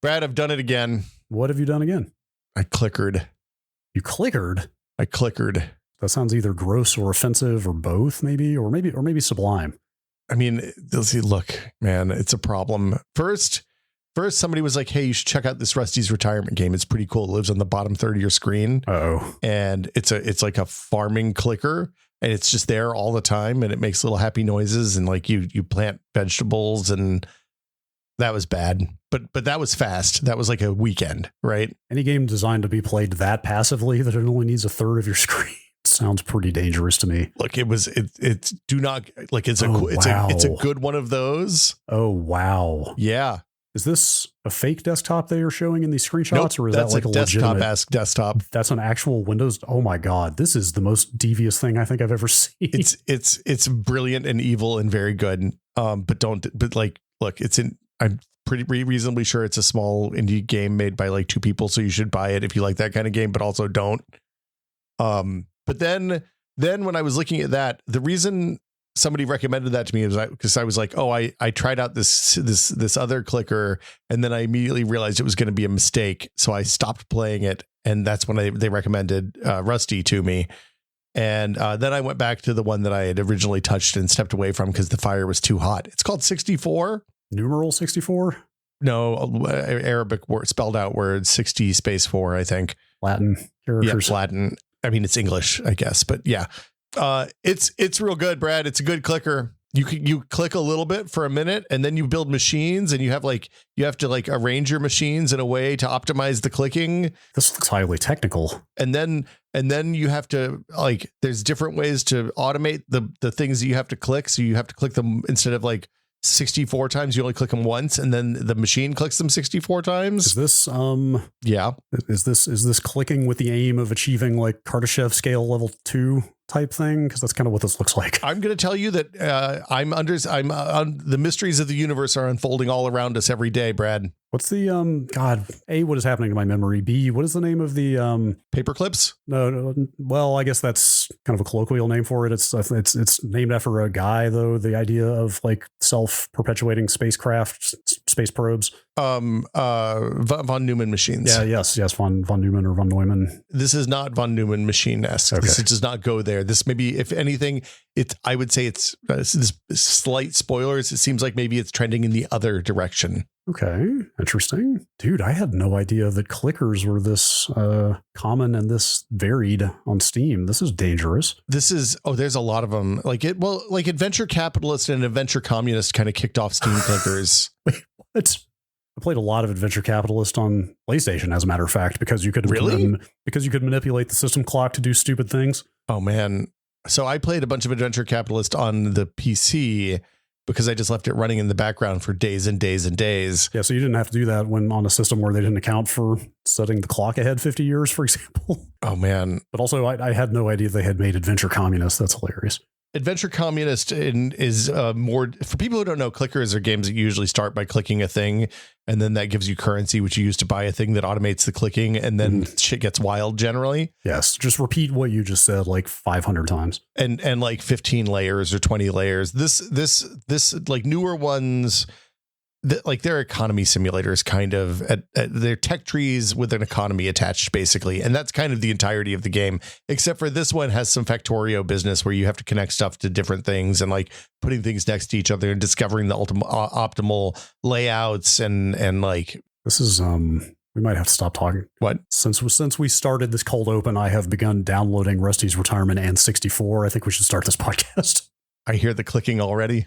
Brad, I've done it again. What have you done again? I clickered. You clickered? I clickered. That sounds either gross or offensive or both, maybe sublime. I mean, look, man, it's a problem. First, somebody was like, hey, you should check out this Rusty's retirement game. It's pretty cool. It lives on the bottom third of your screen. Oh, and it's like a farming clicker, and it's just there all the time, and it makes little happy noises, and like you plant vegetables, and that was bad. But that was fast. That was like a weekend, right? Any game designed to be played that passively that it only needs a third of your screen sounds pretty dangerous to me. Look, it's do not like it's wow. it's a good one of those. Oh wow. Yeah. Is this a fake desktop they are showing in these screenshots, nope, or is that's that like a desktop-esque desktop? That's an actual Windows. Oh my God. This is the most devious thing I think I've ever seen. It's brilliant and evil and very good. Look, I'm pretty reasonably sure it's a small indie game made by like two people. So you should buy it if you like that kind of game, but also don't. But then when I was looking at that, the reason somebody recommended that to me is because I was like, oh, I tried out this other clicker, and then I immediately realized it was going to be a mistake. So I stopped playing it. And that's when they recommended Rusty to me. And then I went back to the one that I had originally touched and stepped away from because the fire was too hot. It's called 64. Numeral 64? No, Arabic word, spelled out word, 60 space 4, I think. Latin characters. Yeah, Latin. I mean, it's English, I guess, but yeah. It's real good, Brad. It's a good clicker. You click a little bit for a minute, and then you build machines, and you have to arrange your machines in a way to optimize the clicking. This looks highly technical. And then you have to there's different ways to automate the things that you have to click. So you have to click them instead of 64 times, you only click them once, and then the machine clicks them 64 times. Is this yeah. Is this clicking with the aim of achieving like Kardashev scale level 2 type thing? Because that's kind of what this looks like. I'm going to tell you that the mysteries of the universe are unfolding all around us every day, Brad. What's the God? A, what is happening to my memory? B, what is the name of the paper clips? No, well, I guess that's kind of a colloquial name for it. It's named after a guy, though. The idea of self-perpetuating spacecraft, space probes. Von Neumann machines. Yeah, yes, von Neumann or von Neumann. This is not von Neumann machine-esque. Okay. This does not go there. This maybe, if anything, I would say it's this slight spoilers. It seems like maybe it's trending in the other direction. Okay, interesting. Dude, I had no idea that clickers were this common and this varied on Steam. This is dangerous. There's a lot of them. Adventure Capitalist and Adventure Communist kind of kicked off Steam clickers. Wait, what? I played a lot of Adventure Capitalist on PlayStation, as a matter of fact, because you could manipulate the system clock to do stupid things. Oh man. So I played a bunch of Adventure Capitalist on the PC because I just left it running in the background for days and days and days. Yeah, so you didn't have to do that when on a system where they didn't account for setting the clock ahead 50 years, for example. Oh, man. But also, I had no idea they had made Adventure Communist. That's hilarious. Adventure Communist is more, for people who don't know, clickers are games that you usually start by clicking a thing, and then that gives you currency, which you use to buy a thing that automates the clicking, and then shit gets wild generally. Yes, just repeat what you just said 500 times. And 15 layers or 20 layers. This newer ones, they're economy simulators, kind of. They're tech trees with an economy attached, basically. And that's kind of the entirety of the game, except for this one has some Factorio business where you have to connect stuff to different things and putting things next to each other and discovering the optimal layouts and this is we might have to stop talking. What? Since we started this cold open, I have begun downloading Rusty's Retirement and 64. I think we should start this podcast. I hear the clicking already.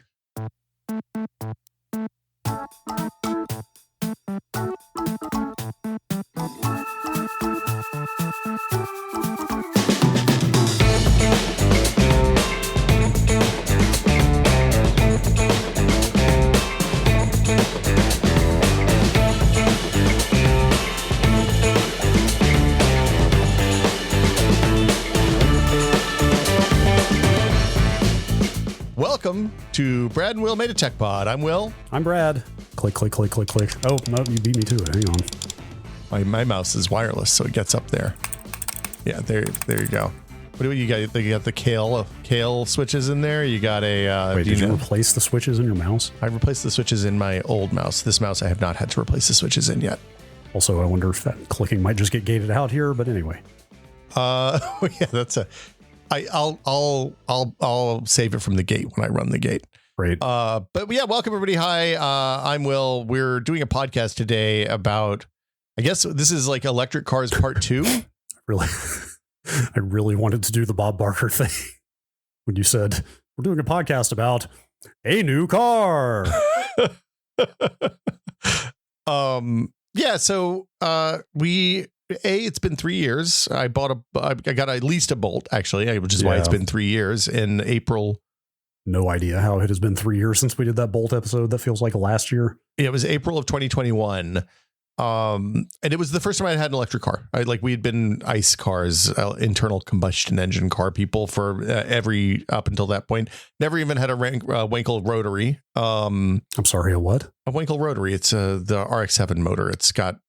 Welcome to Brad and Will Made a Tech Pod. I'm Will. I'm Brad. Click, click, click, click, click. Oh, no, you beat me to it. Hang on. My mouse is wireless, so it gets up there. Yeah, there you go. What do you got? You got the kale switches in there. You got a. Wait, did you replace the switches in your mouse? I replaced the switches in my old mouse. This mouse I have not had to replace the switches in yet. Also, I wonder if that clicking might just get gated out here. But anyway. Yeah, that's I'll save it from the gate when I run the gate. Great. But yeah, welcome everybody. Hi, I'm Will. We're doing a podcast today about, I guess this is like electric cars part 2. Really, I really wanted to do the Bob Barker thing when you said we're doing a podcast about a new car. Yeah. So it's been 3 years. I got at least a Bolt, actually, which is why it's been 3 years in April. No idea how it has been 3 years since we did that Bolt episode. That feels like last year. It was April of 2021. And it was the first time I had an electric car. We had been ICE cars, internal combustion engine car people for up until that point. Never even had a Wankel rotary. I'm sorry, a what? A Wankel rotary. It's the RX-7 motor. It's got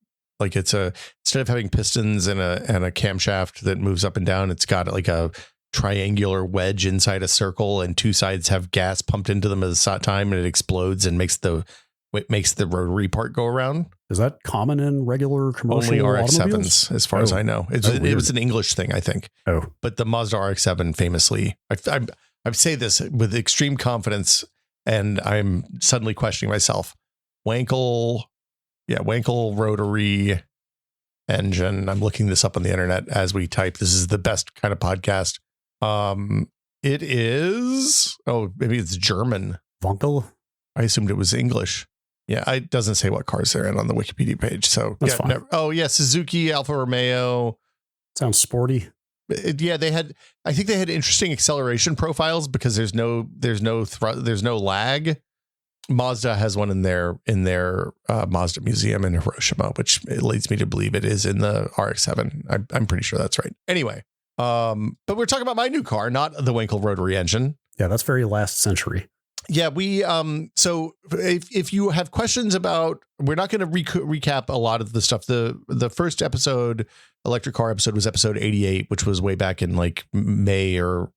instead of having pistons and a camshaft that moves up and down, it's got like a triangular wedge inside a circle, and two sides have gas pumped into them at the time, and it explodes and makes the rotary part go around. Is that common in regular commercial only RX-7s, automobiles? as far as I know. It was an English thing, I think. Oh, but the Mazda RX-7 famously, I say this with extreme confidence, and I'm suddenly questioning myself. Wankel rotary engine. I'm looking this up on the internet as we type. This is the best kind of podcast. It is. Oh, maybe it's German. Wankel. I assumed it was English. Yeah, it doesn't say what cars they're in on the Wikipedia page. So that's fine. Suzuki, Alfa Romeo. Sounds sporty. I think they had interesting acceleration profiles because there's no lag. Mazda has one in their Mazda museum in Hiroshima, which it leads me to believe it is in the RX-7. I'm pretty sure that's right. Anyway, but we're talking about my new car, not the Wankel rotary engine. Yeah, that's very last century. Yeah, we so if you have questions about, we're not going to recap a lot of the stuff. The first episode, electric car episode, was episode 88, which was way back in like May or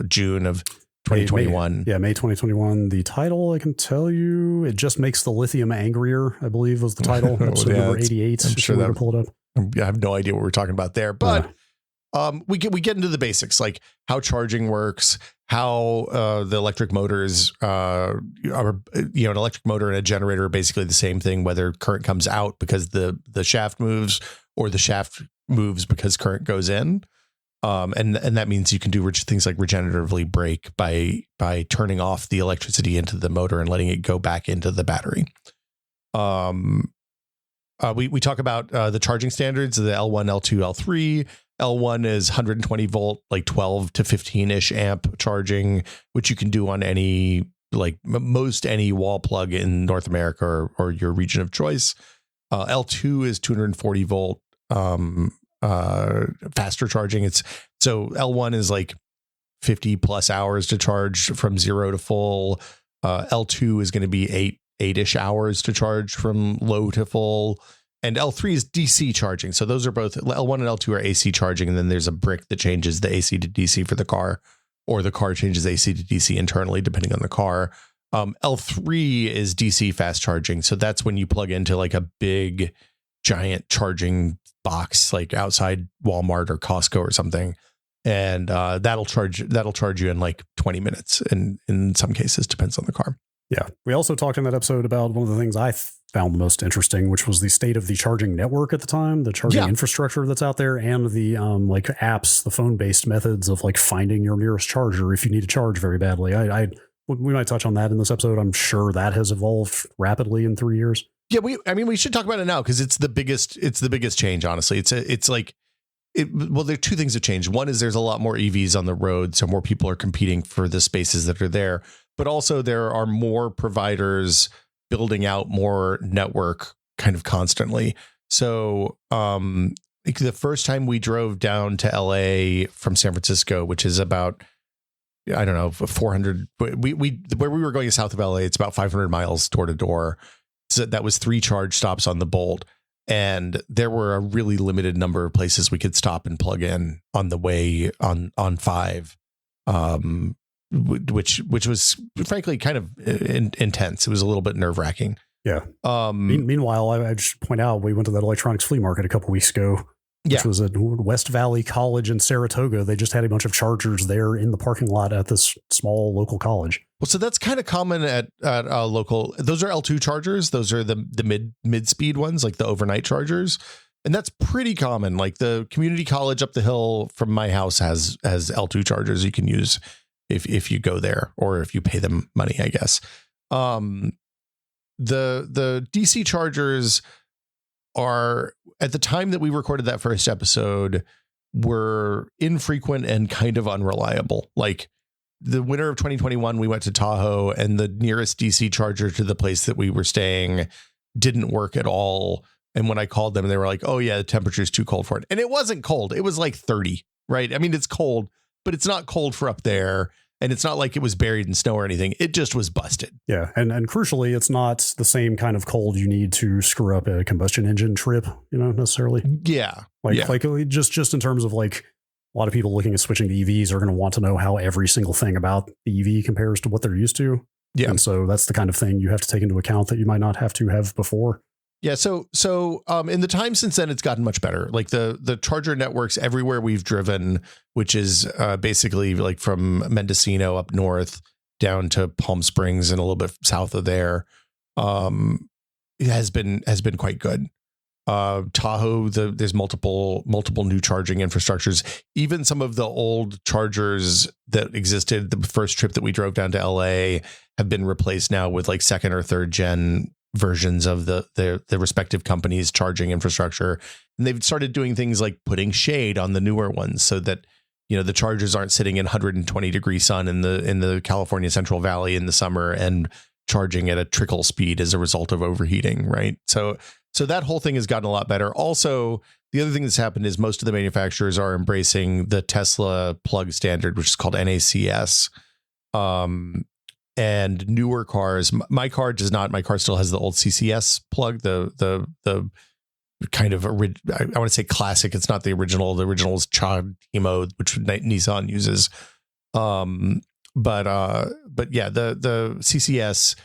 June of 2021. May 2021. The title, I can tell you, it just makes the lithium angrier, I believe was the title. Episode number 88. I'm sure that pull it up. I have no idea what we're talking about there, but we get into the basics, like how charging works, how the electric motors are, an electric motor and a generator are basically the same thing, whether current comes out because the shaft moves or the shaft moves because current goes in. And that means you can do things like regeneratively brake by turning off the electricity into the motor and letting it go back into the battery. We talk about the charging standards, the L1, L2, L3. L1 is 120 volt, like 12 to 15-ish amp charging, which you can do on any, like most any wall plug in North America or your region of choice. L2 is 240 volt. Faster charging. So L1 is like 50 plus hours to charge from 0 to full. L2 is going to be 8-ish hours to charge from low to full. And L3 is DC charging. So those are both, L1 and L2 are AC charging. And then there's a brick that changes the AC to DC for the car, or the car changes AC to DC internally, depending on the car. L3 is DC fast charging. So that's when you plug into like a big giant charging box, like outside Walmart or Costco or something. And that'll charge you in like 20 minutes. And in some cases, depends on the car. Yeah. We also talked in that episode about one of the things I found the most interesting, which was the state of the charging network at the time, the charging infrastructure that's out there, and the like apps, the phone-based methods of like finding your nearest charger if you need to charge very badly. We might touch on that in this episode. I'm sure that has evolved rapidly in 3 years. Yeah, we should talk about it now because it's the biggest change, honestly. Well, there are two things that change. One is there's a lot more EVs on the road, so more people are competing for the spaces that are there. But also there are more providers building out more network kind of constantly. So the first time we drove down to LA from San Francisco, which is about, I don't know, 400, where we were going south of LA, it's about 500 miles door to door. So that was 3 charge stops on the Bolt. and there were a really limited number of places we could stop and plug in on the way on 5, which was frankly kind of intense. It was a little bit nerve wracking. Yeah. Meanwhile, I just point out we went to that electronics flea market a couple weeks ago, which was at West Valley College in Saratoga. They just had a bunch of chargers there in the parking lot at this small local college. Well, so that's kind of common at local. Those are L2 chargers. Those are the mid speed ones, like the overnight chargers. And that's pretty common. Like the community college up the hill from my house has L2 chargers you can use if you go there, or if you pay them money, I guess. The DC chargers are, at the time that we recorded that first episode, were infrequent and kind of unreliable. Like the winter of 2021, we went to Tahoe, and the nearest DC charger to the place that we were staying didn't work at all. And when I called them, they were like, oh yeah, the temperature is too cold for it. And it wasn't cold. It was like 30, right? I mean, it's cold, but it's not cold for up there. And it's not like it was buried in snow or anything. It just was busted. Yeah. And crucially, it's not the same kind of cold you need to screw up a combustion engine trip, necessarily. Yeah. Like just in terms of like, a lot of people looking at switching to EVs are going to want to know how every single thing about the EV compares to what they're used to. Yeah. And so that's the kind of thing you have to take into account that you might not have to have before. Yeah. So in the time since then, it's gotten much better. Like the charger networks everywhere we've driven, which is basically like from Mendocino up north down to Palm Springs and a little bit south of there, it has been quite good. Tahoe, there's multiple new charging infrastructures. Even some of the old chargers that existed the first trip that we drove down to LA have been replaced now with like second or third gen versions of the respective companies' charging infrastructure. And they've started doing things like putting shade on the newer ones so that, the chargers aren't sitting in 120 degree sun in the California Central Valley in the summer and charging at a trickle speed as a result of overheating. Right. So that whole thing has gotten a lot better. Also, the other thing that's happened is most of the manufacturers are embracing the Tesla plug standard, which is called NACS. And newer cars, my car does not. My car still has the old CCS plug, the kind of I want to say classic. It's not the original. The original is Chademo, which Nissan uses. But yeah, the CCS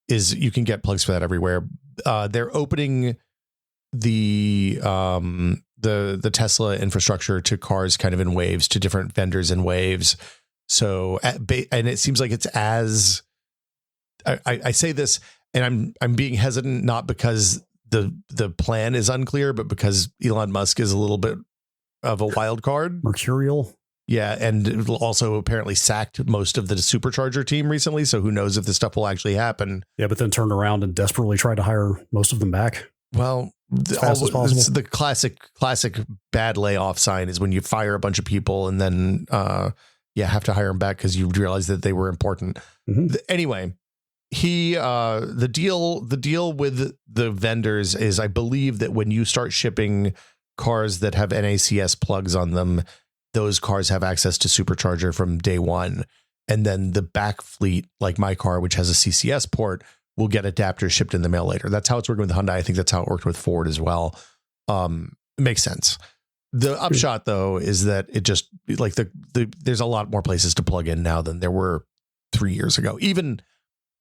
is, you can get plugs for that everywhere. They're opening the Tesla infrastructure to cars kind of in waves, to different vendors in waves. So, and it seems like it's as I say this, and I'm being hesitant, not because the plan is unclear, but because Elon Musk is a little bit of a wild card. Mercurial. Yeah. And also apparently sacked most of the supercharger team recently. So who knows if this stuff will actually happen. Yeah. But then turned around and desperately tried to hire most of them back. Well, as fast as possible. It's the classic bad layoff sign is when you fire a bunch of people and then, have to hire them back because you realize that they were important. Mm-hmm. Anyway, the deal with the vendors is, I believe that when you start shipping cars that have NACS plugs on them, those cars have access to supercharger from day one. And then the back fleet, like my car, which has a CCS port, will get adapters shipped in the mail later. That's how it's working with Hyundai. I think that's how it worked with Ford as well. It makes sense. The upshot, though, is that it just like there's a lot more places to plug in now than there were 3 years ago. Even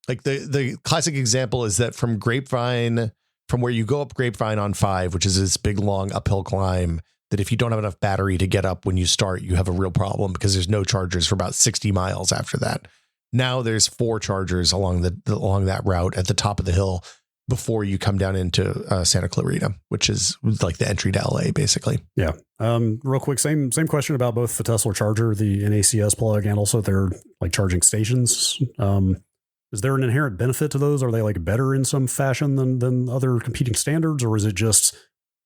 like the classic example is that from Grapevine, from where you go up Grapevine on 5, which is this big, long uphill climb, that if you don't have enough battery to get up when you start, you have a real problem because there's no chargers for about 60 miles after that. Now there's 4 chargers along that route at the top of the hill before you come down into Santa Clarita, which is like the entry to LA, basically. Yeah. Real quick, same question about both the Tesla charger, the NACS plug, and also their like charging stations. Is there an inherent benefit to those? Are they like better in some fashion than other competing standards, or is it just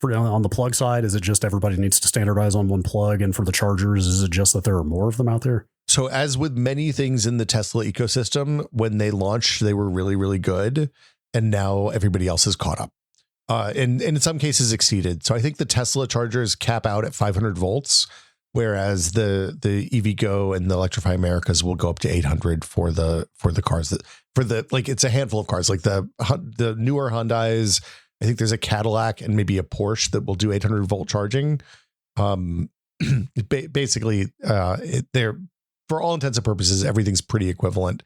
on the plug side? Is it just everybody needs to standardize on one plug, and for the chargers, is it just that there are more of them out there? So as with many things in the Tesla ecosystem, when they launched, they were really, really good. And now everybody else has caught up and in some cases exceeded. So I think the Tesla chargers cap out at 500 volts, whereas the EVgo and the Electrify Americas will go up to 800 for the cars that it's a handful of cars, like the newer Hyundais, I think there's a Cadillac and maybe a Porsche that will do 800 volt charging. Basically, they're, for all intents and purposes, everything's pretty equivalent.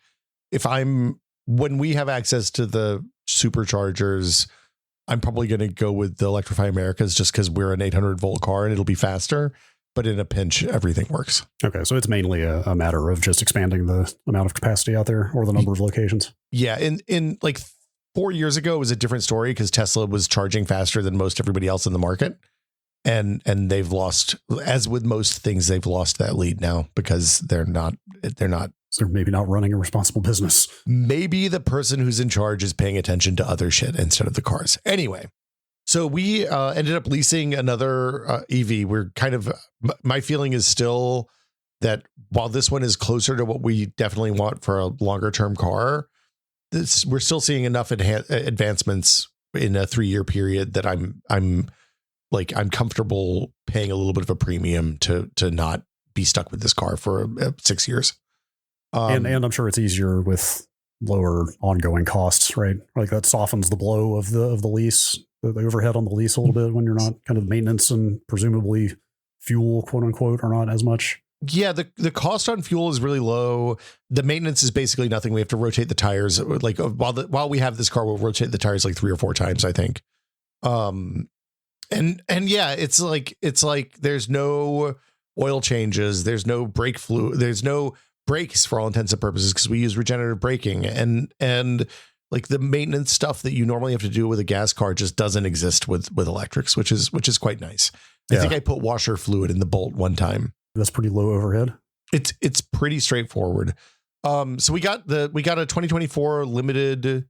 When we have access to the superchargers, I'm probably going to go with the Electrify Americas just because we're an 800 volt car and it'll be faster. But in a pinch, everything works. Okay, so it's mainly a matter of just expanding the amount of capacity out there or the number of locations. Yeah, in like 4 years ago, it was a different story because Tesla was charging faster than most everybody else in the market. And they've lost, as with most things, they've lost that lead now because they're not. So they're maybe not running a responsible business. Maybe the person who's in charge is paying attention to other shit instead of the cars. Anyway, so we ended up leasing another EV. My feeling is still that while this one is closer to what we definitely want for a longer term car, we're still seeing enough advancements in a 3-year period that I'm comfortable paying a little bit of a premium to not be stuck with this car for 6 years. And I'm sure it's easier with lower ongoing costs, right? Like that softens the blow of the lease, the overhead on the lease a little bit when you're not kind of maintenance and presumably fuel, quote unquote, are not as much. Yeah, the cost on fuel is really low. The maintenance is basically nothing. We have to rotate the tires. Like while we have this car, we'll rotate the tires like 3 or 4 times, I think. And yeah, it's like there's no oil changes, there's no brake fluid, there's no brakes for all intents and purposes because we use regenerative braking, and like the maintenance stuff that you normally have to do with a gas car just doesn't exist with electrics, which is quite nice. I think I put washer fluid in the Bolt one time. That's pretty low overhead. It's pretty straightforward. So we got a 2024 limited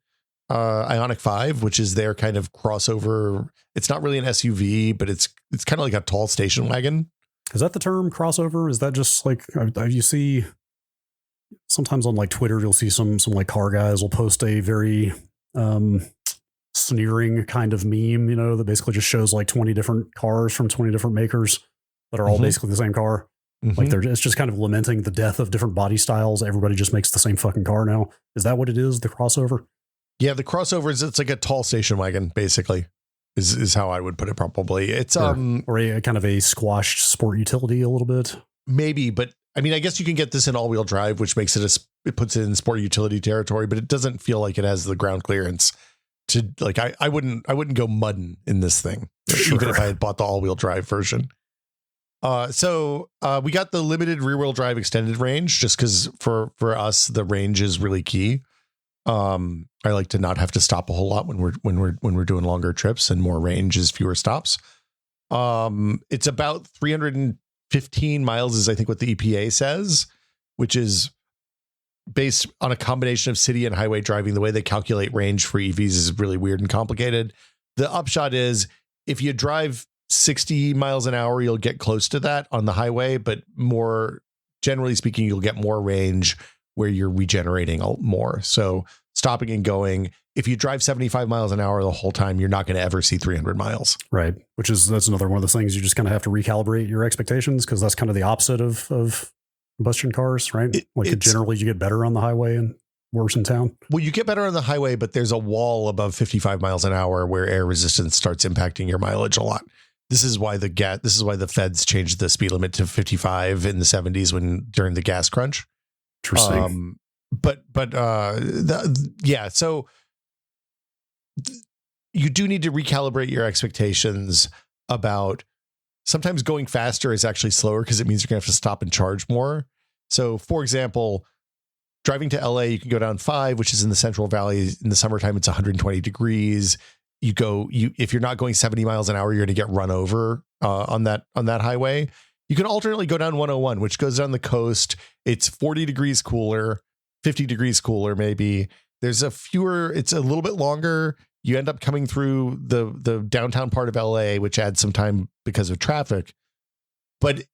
Ioniq 5, which is their kind of crossover. It's not really an SUV, but it's kind of like a tall station wagon. Is that the term, crossover? Is that just like you see sometimes on like Twitter, you'll see some like car guys will post a very sneering kind of meme, that basically just shows like 20 different cars from 20 different makers that are all basically the same car. Like it's just kind of lamenting the death of different body styles. Everybody just makes the same fucking car now. Is that what it is? The crossover? Yeah, the crossover is, it's like a tall station wagon, basically, is how I would put it. Probably it's or a kind of a squashed sport utility a little bit. Maybe, but I mean, I guess you can get this in all-wheel drive, which makes it puts it in sport utility territory, but it doesn't feel like it has the ground clearance to like. I wouldn't go mudding in this thing, even if I had bought the all-wheel drive version. So we got the limited rear-wheel drive extended range just because for us the range is really key. I like to not have to stop a whole lot when we're doing longer trips, and more range is fewer stops. It's about 315 miles is I think what the EPA says, which is based on a combination of city and highway driving. The way they calculate range for EVs is really weird and complicated. The upshot is if you drive 60 miles an hour, you'll get close to that on the highway, but more generally speaking, you'll get more range where you're regenerating more. So stopping and going, if you drive 75 miles an hour the whole time, you're not going to ever see 300 miles. Right. That's another one of those things you just kind of have to recalibrate your expectations, because that's kind of the opposite of combustion cars, right? Generally you get better on the highway and worse in town. Well, you get better on the highway, but there's a wall above 55 miles an hour where air resistance starts impacting your mileage a lot. This is why the feds changed the speed limit to 55 in the 70s during the gas crunch. Interesting. So you do need to recalibrate your expectations about sometimes going faster is actually slower because it means you're going to have to stop and charge more. So, for example, driving to LA, you can go down 5, which is in the Central Valley. In the summertime, it's 120 degrees. If you're not going 70 miles an hour, you're going to get run over on that highway. You can alternately go down 101, which goes down the coast. It's 40 degrees cooler, 50 degrees cooler, maybe. It's a little bit longer. You end up coming through the downtown part of LA, which adds some time because of traffic. But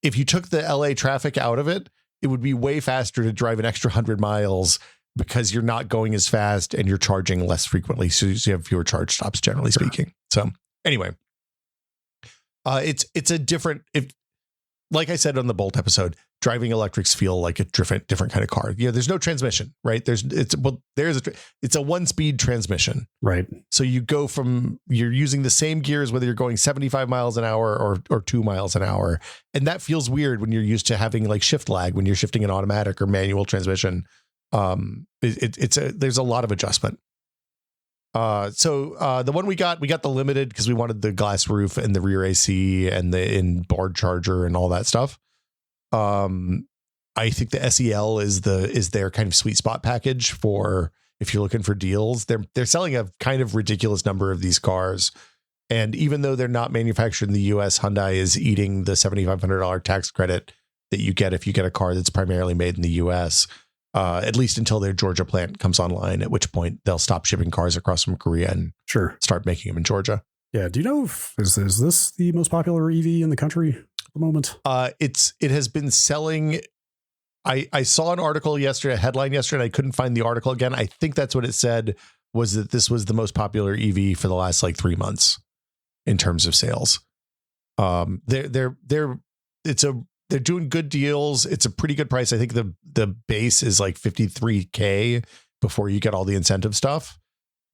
if you took the LA traffic out of it, it would be way faster to drive an extra 100 miles because you're not going as fast and you're charging less frequently. So you have fewer charge stops, generally speaking. So anyway, it's a different, like I said on the Bolt episode, driving electrics feel like a different kind of car. There's no transmission, right? It's a 1-speed transmission, right? So you're using the same gears whether you're going 75 miles an hour or 2 miles an hour, and that feels weird when you're used to having like shift lag when you're shifting an automatic or manual transmission. There's a lot of adjustment. So the one we got the limited because we wanted the glass roof and the rear AC and the in-board charger and all that stuff. I think the SEL is their kind of sweet spot package for if you're looking for deals. They're selling a kind of ridiculous number of these cars, and even though they're not manufactured in the US, Hyundai is eating the $7,500 tax credit that you get if you get a car that's primarily made in the US. At least until their Georgia plant comes online, at which point they'll stop shipping cars across from Korea and start making them in Georgia. Yeah. Do you know is this the most popular EV in the country at the moment? It has been selling. I saw an article yesterday, a headline yesterday, and I couldn't find the article again. I think that's what it said, was that this was the most popular EV for the last like 3 months in terms of sales. They're doing good deals. It's a pretty good price. I think the base is like $53,000 before you get all the incentive stuff.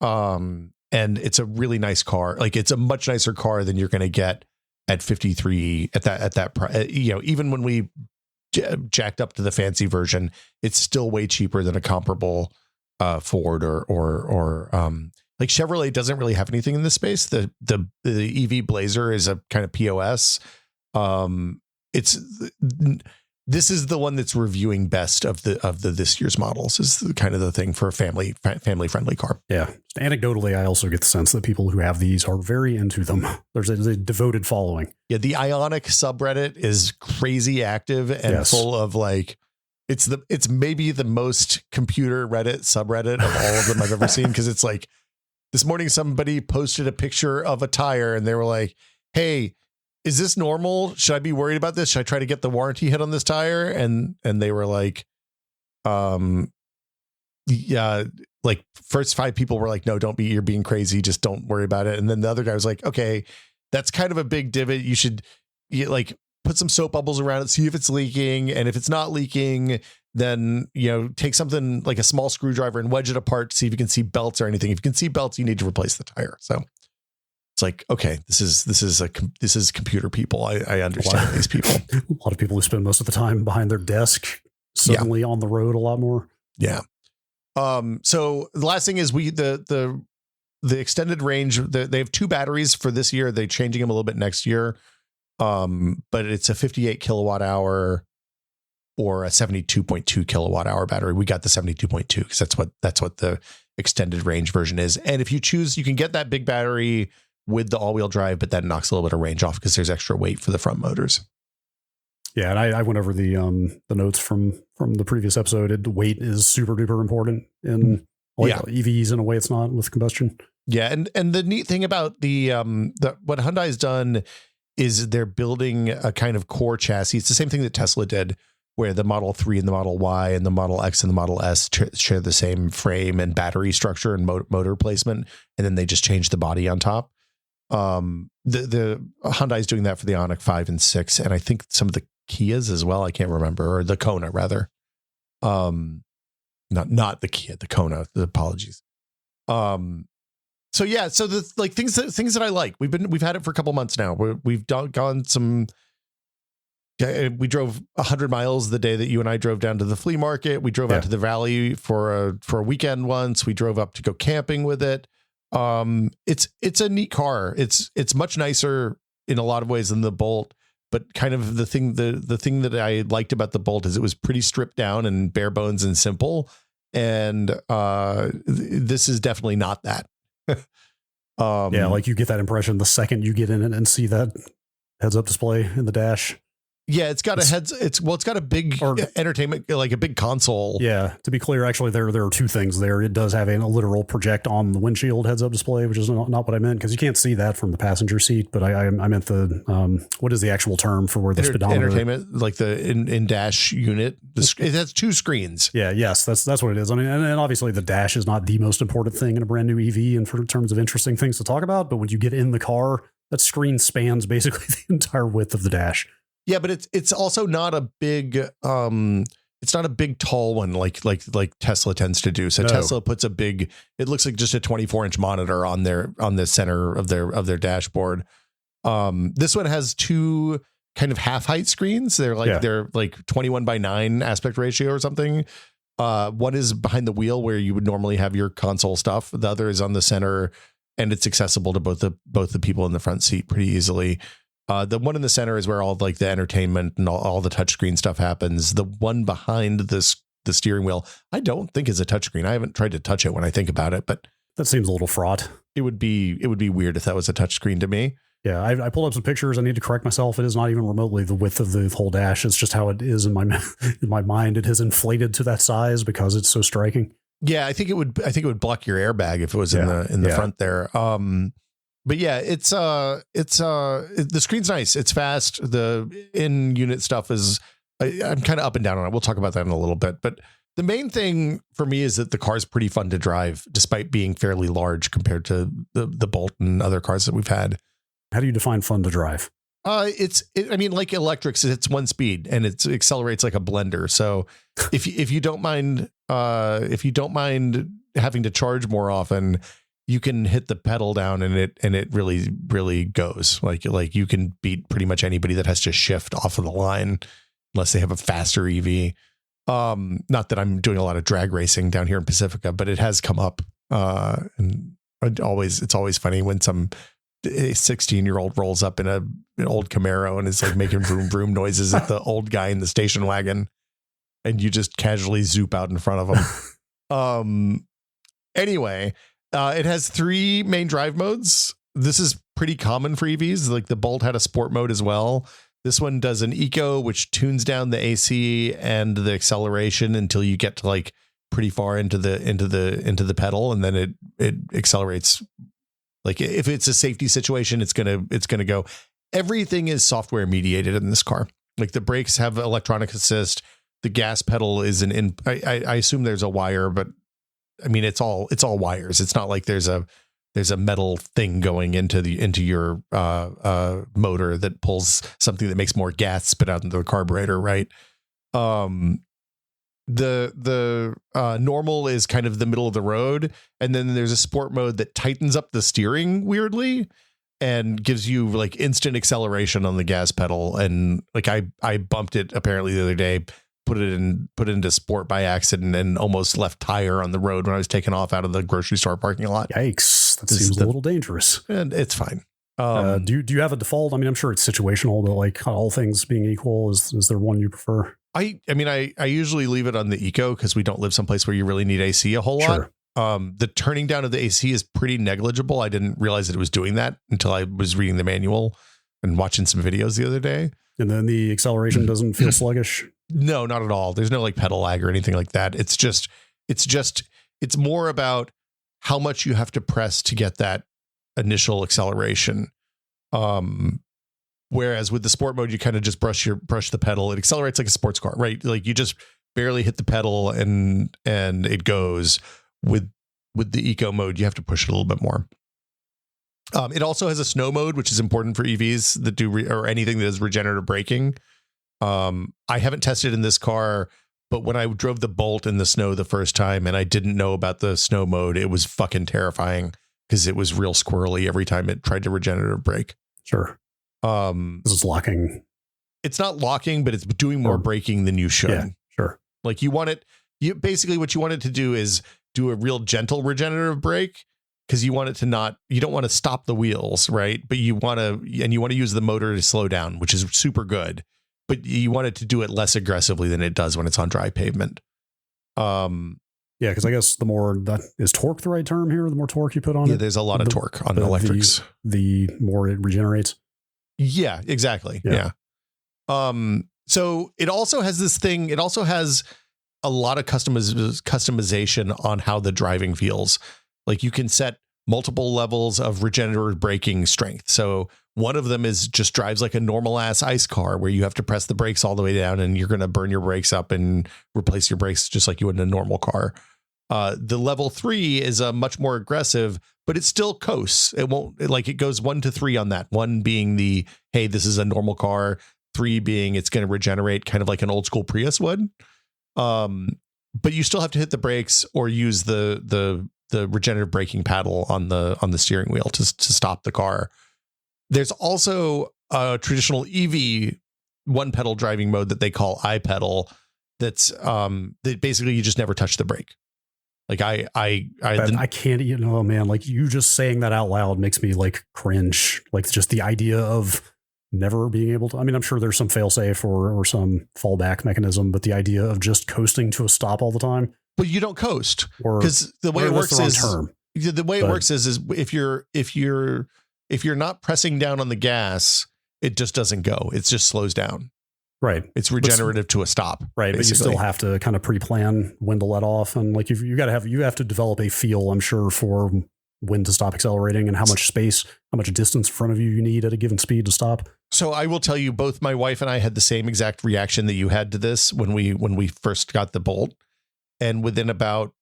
And it's a really nice car. Like it's a much nicer car than you're going to get at 53 at that price. Even when we jacked up to the fancy version, it's still way cheaper than a comparable Ford or like Chevrolet doesn't really have anything in this space. The EV Blazer is a kind of POS. This is the one that's reviewing best of the this year's models, is kind of the thing for a family friendly car. Yeah. Anecdotally, I also get the sense that people who have these are very into them. There's a devoted following. Yeah. The Ioniq subreddit is crazy active and full of like, it's maybe the most computer Reddit subreddit of all of them I've ever seen. Cause it's like this morning, somebody posted a picture of a tire and they were like, hey, is this normal? Should I be worried about this? Should I try to get the warranty hit on this tire? And they were like, yeah, like first 5 people were like, no, you're being crazy. Just don't worry about it. And then the other guy was like, okay, that's kind of a big divot. You should like put some soap bubbles around it, see if it's leaking. And if it's not leaking, then, take something like a small screwdriver and wedge it apart to see if you can see belts or anything. If you can see belts, you need to replace the tire. So it's like, okay, this is computer people. I understand these people. A lot of people who spend most of the time behind their desk, suddenly on the road a lot more. Yeah. So the last thing is the extended range. They have 2 batteries for this year. They're changing them a little bit next year. But it's a 58 kilowatt hour or a 72.2 kilowatt hour battery. We got the 72.2 because that's what the extended range version is. And if you choose, you can get that big battery with the all-wheel drive, but that knocks a little bit of range off because there's extra weight for the front motors. Yeah, and I went over the notes from the previous episode. Weight is super duper important in EVs in a way it's not with combustion. Yeah, and the neat thing about the what Hyundai's done is they're building a kind of core chassis. It's the same thing that Tesla did, where the Model 3 and the Model Y and the Model X and the Model S share the same frame and battery structure and motor placement, and then they just change the body on top. The Hyundai is doing that for the Ioniq 5 and 6, and I think some of the Kias as well. I can't remember, or the Kona rather. Not the Kia, the Kona. The apologies. So yeah, so the like things that I like. We've had it for a couple months now. We've gone some. We drove 100 miles the day that you and I drove down to the flea market. We drove out to the valley for a weekend once. We drove up to go camping with it. It's a neat car. It's much nicer in a lot of ways than the Bolt, but kind of the thing that I liked about the Bolt is it was pretty stripped down and bare bones and simple. And this is definitely not that. Like you get that impression the second you get in it and see that heads up display in the dash. Yeah, it's got it's got a big entertainment, like a big console. Yeah, to be clear, actually, there are 2 things there. It does have a literal project on the windshield heads up display, which is not what I ment, because you can't see that from the passenger seat. But I meant the what is the actual term for where the speedometer entertainment, like the in dash unit. It has 2 screens. Yeah, yes, that's what it is. I mean, and obviously the dash is not the most important thing in a brand new EV, and in terms of interesting things to talk about. But when you get in the car, that screen spans basically the entire width of the dash. Yeah, but it's also not a big it's not a big tall one like Tesla tends to do. So No. Tesla puts it looks like just a 24-inch monitor on the center of their dashboard. This one has two kind of half height screens. They're like 21:9 aspect ratio or something. One is behind the wheel where you would normally have your console stuff. The other is on the center, and it's accessible to both the people in the front seat pretty easily. The one in the center is where all like the entertainment and all the touchscreen stuff happens. The one behind the steering wheel, I don't think is a touchscreen. I haven't tried to touch it when I think about it, but that seems a little fraught. It would be weird if that was a touchscreen to me. Yeah, I pulled up some pictures. I need to correct myself. It is not even remotely the width of the whole dash. It's just how it is in my in my mind. It has inflated to that size because it's so striking. Yeah, I think it would block your airbag if it was in the front there. But yeah, the screen's nice. It's fast. The in-unit stuff is, I'm kind of up and down on it. We'll talk about that in a little bit. But the main thing for me is that the car's pretty fun to drive, despite being fairly large compared to the Bolt and other cars that we've had. How do you define fun to drive? I mean, like electrics, it's one speed and it accelerates like a blender. So if you don't mind having to charge more often, you can hit the pedal down and it really, really goes. Like you can beat pretty much anybody that has to shift off of the line unless they have a faster EV. Not that I'm doing a lot of drag racing down here in Pacifica, but it has come up. And it's always funny when some 16-year-old rolls up in an old Camaro and is like making vroom vroom noises at the old guy in the station wagon, and you just casually zoop out in front of him. Anyway, it has 3 main drive modes. This is pretty common for EVs. Like the Bolt had a sport mode as well. This one does an eco, which tunes down the AC and the acceleration until you get to like pretty far into the pedal, and then it accelerates. Like if it's a safety situation, it's gonna go. Everything is software mediated in this car. Like the brakes have electronic assist. The gas pedal is I assume there's a wire, but I mean it's all wires. It's not like there's a metal thing going into your motor that pulls something that makes more gas spit out into the carburetor, right? The normal is kind of the middle of the road, and then there's a sport mode that tightens up the steering weirdly and gives you like instant acceleration on the gas pedal. And like I bumped it apparently the other day, put it into sport by accident, and almost left tire on the road when I was taking off out of the grocery store parking lot. Yikes, that seems a little dangerous. And it's fine. Do you have a default? I mean, I'm sure it's situational, but like all things being equal, is there one you prefer? I mean, I usually leave it on the eco because we don't live someplace where you really need AC a whole lot. The turning down of the AC is pretty negligible. I didn't realize that it was doing that until I was reading the manual and watching some videos the other day. And then the acceleration doesn't feel sluggish? No, not at all. There's no like pedal lag or anything like that. It's more about how much you have to press to get that initial acceleration. Whereas with the sport mode, you kind of just brush the pedal. It accelerates like a sports car, right? Like you just barely hit the pedal and it goes. With the eco mode, you have to push it a little bit more. It also has a snow mode, which is important for EVs that do or anything that is regenerative braking. I haven't tested in this car, but when I drove the Bolt in the snow the first time and I didn't know about the snow mode, it was fucking terrifying because it was real squirrely every time it tried to regenerative brake. Sure. This is locking. It's not locking, but it's doing more braking than you should. Yeah, sure. Like basically what you want it to do is do a real gentle regenerative brake, because you want it to you don't want to stop the wheels, right? But you want to use the motor to slow down, which is super good, but you want it to do it less aggressively than it does when it's on dry pavement. Yeah, because I guess is torque the right term here? The more torque you put on it? Yeah, there's a lot of torque on electrics. The more it regenerates. Yeah, exactly. Yeah. So it also has this thing. It also has a lot of customization on how the driving feels. Like you can set multiple levels of regenerative braking strength. So one of them is just drives like a normal ass ICE car where you have to press the brakes all the way down and you're going to burn your brakes up and replace your brakes just like you would in a normal car. The level 3 is a much more aggressive, but it still coasts. It goes 1 to 3 on that. 1 being hey, this is a normal car. 3 being it's going to regenerate kind of like an old school Prius would. But you still have to hit the brakes or use the regenerative braking paddle on the steering wheel to stop the car. There's also a traditional EV one pedal driving mode that they call iPedal. That's that basically you just never touch the brake. Like I can't, man, like you just saying that out loud makes me like cringe. Like just the idea of never being able to, I mean, I'm sure there's some fail-safe or some fallback mechanism, but the idea of just coasting to a stop all the time. But you don't coast, because the way it works is it works is if you're not pressing down on the gas, it just doesn't go. It just slows down. Right. It's regenerative to a stop. Right. Basically. But you still have to kind of you when to let off. And like you have to develop a feel, I'm sure, for when to stop accelerating and how much space, how much distance in front of you need at a given speed to stop. So I will tell you, both my wife and I had the same exact reaction that you had to this when we first got the Bolt. And within about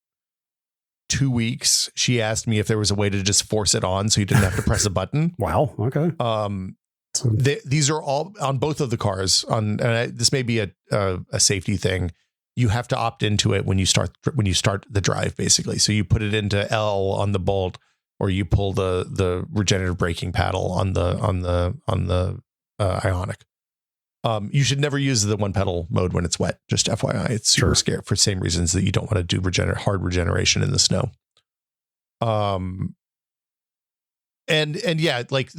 2 weeks, she asked me if there was a way to just force it on so you didn't have to press a button. Wow. Okay. These are all on both of the cars. This may be a safety thing. You have to opt into it when you start the drive, basically. So you put it into L on the Bolt, or you pull the regenerative braking paddle on the Ioniq. You should never use the one pedal mode when it's wet. Just FYI, it's super scary for the same reasons that you don't want to do hard regeneration in the snow. And yeah, like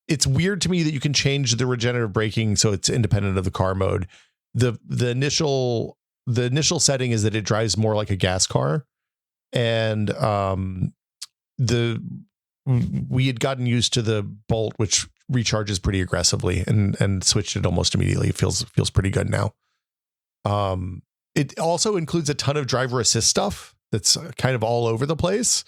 it's weird to me that you can change the regenerative braking so it's independent of the car mode. The initial setting is that it drives more like a gas car, and we had gotten used to the Bolt, which recharges pretty aggressively, and switched it almost immediately. It feels pretty good now. It also includes a ton of driver assist stuff that's kind of all over the place.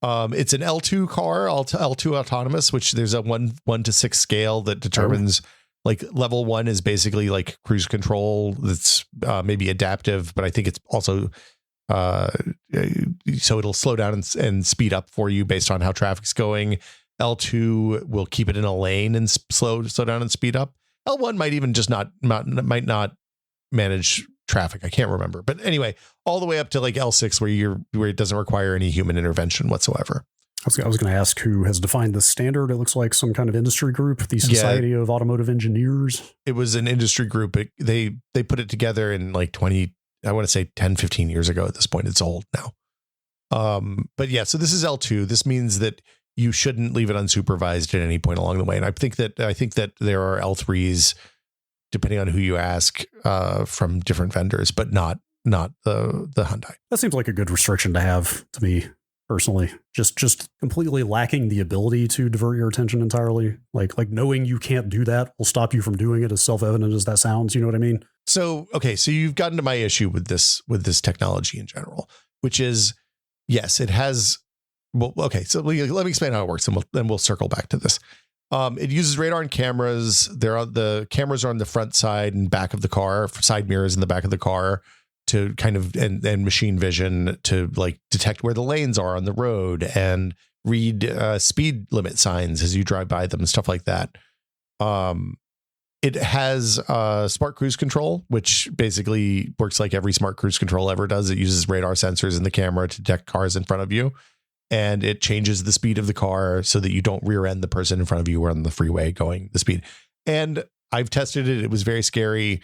It's an L2 car, L2 autonomous, which there's a 1 to 6 scale that determines like level 1 is basically like cruise control. That's maybe adaptive, but I think it's also so it'll slow down and speed up for you based on how traffic's going. L2 will keep it in a lane and slow down and speed up. L1 might even just might not manage traffic. I can't remember, but anyway, all the way up to like L6 where it doesn't require any human intervention whatsoever. I was going to ask who has defined this standard. It looks like some kind of industry group, the Society of Automotive Engineers. It was an industry group. They put it together in like 10, 15 years ago. At this point, it's old now. But yeah, so this is L2. This means that you shouldn't leave it unsupervised at any point along the way. And I think that there are L3s, depending on who you ask, from different vendors, but not the Hyundai. That seems like a good restriction to have, to me personally. Just completely lacking the ability to divert your attention entirely. Like knowing you can't do that will stop you from doing it, as self-evident as that sounds. You know what I mean? So you've gotten to my issue with this technology in general, which is, yes, it has. Well, okay, so let me explain how it works, and then we'll circle back to this. It uses radar and cameras. The cameras are on the front side and back of the car, side mirrors in the back of the car, to kind of and machine vision to like detect where the lanes are on the road and read speed limit signs as you drive by them and stuff like that. It has smart cruise control, which basically works like every smart cruise control ever does. It uses radar sensors in the camera to detect cars in front of you. And it changes the speed of the car so that you don't rear end the person in front of you or on the freeway going the speed. And I've tested it. It was very scary.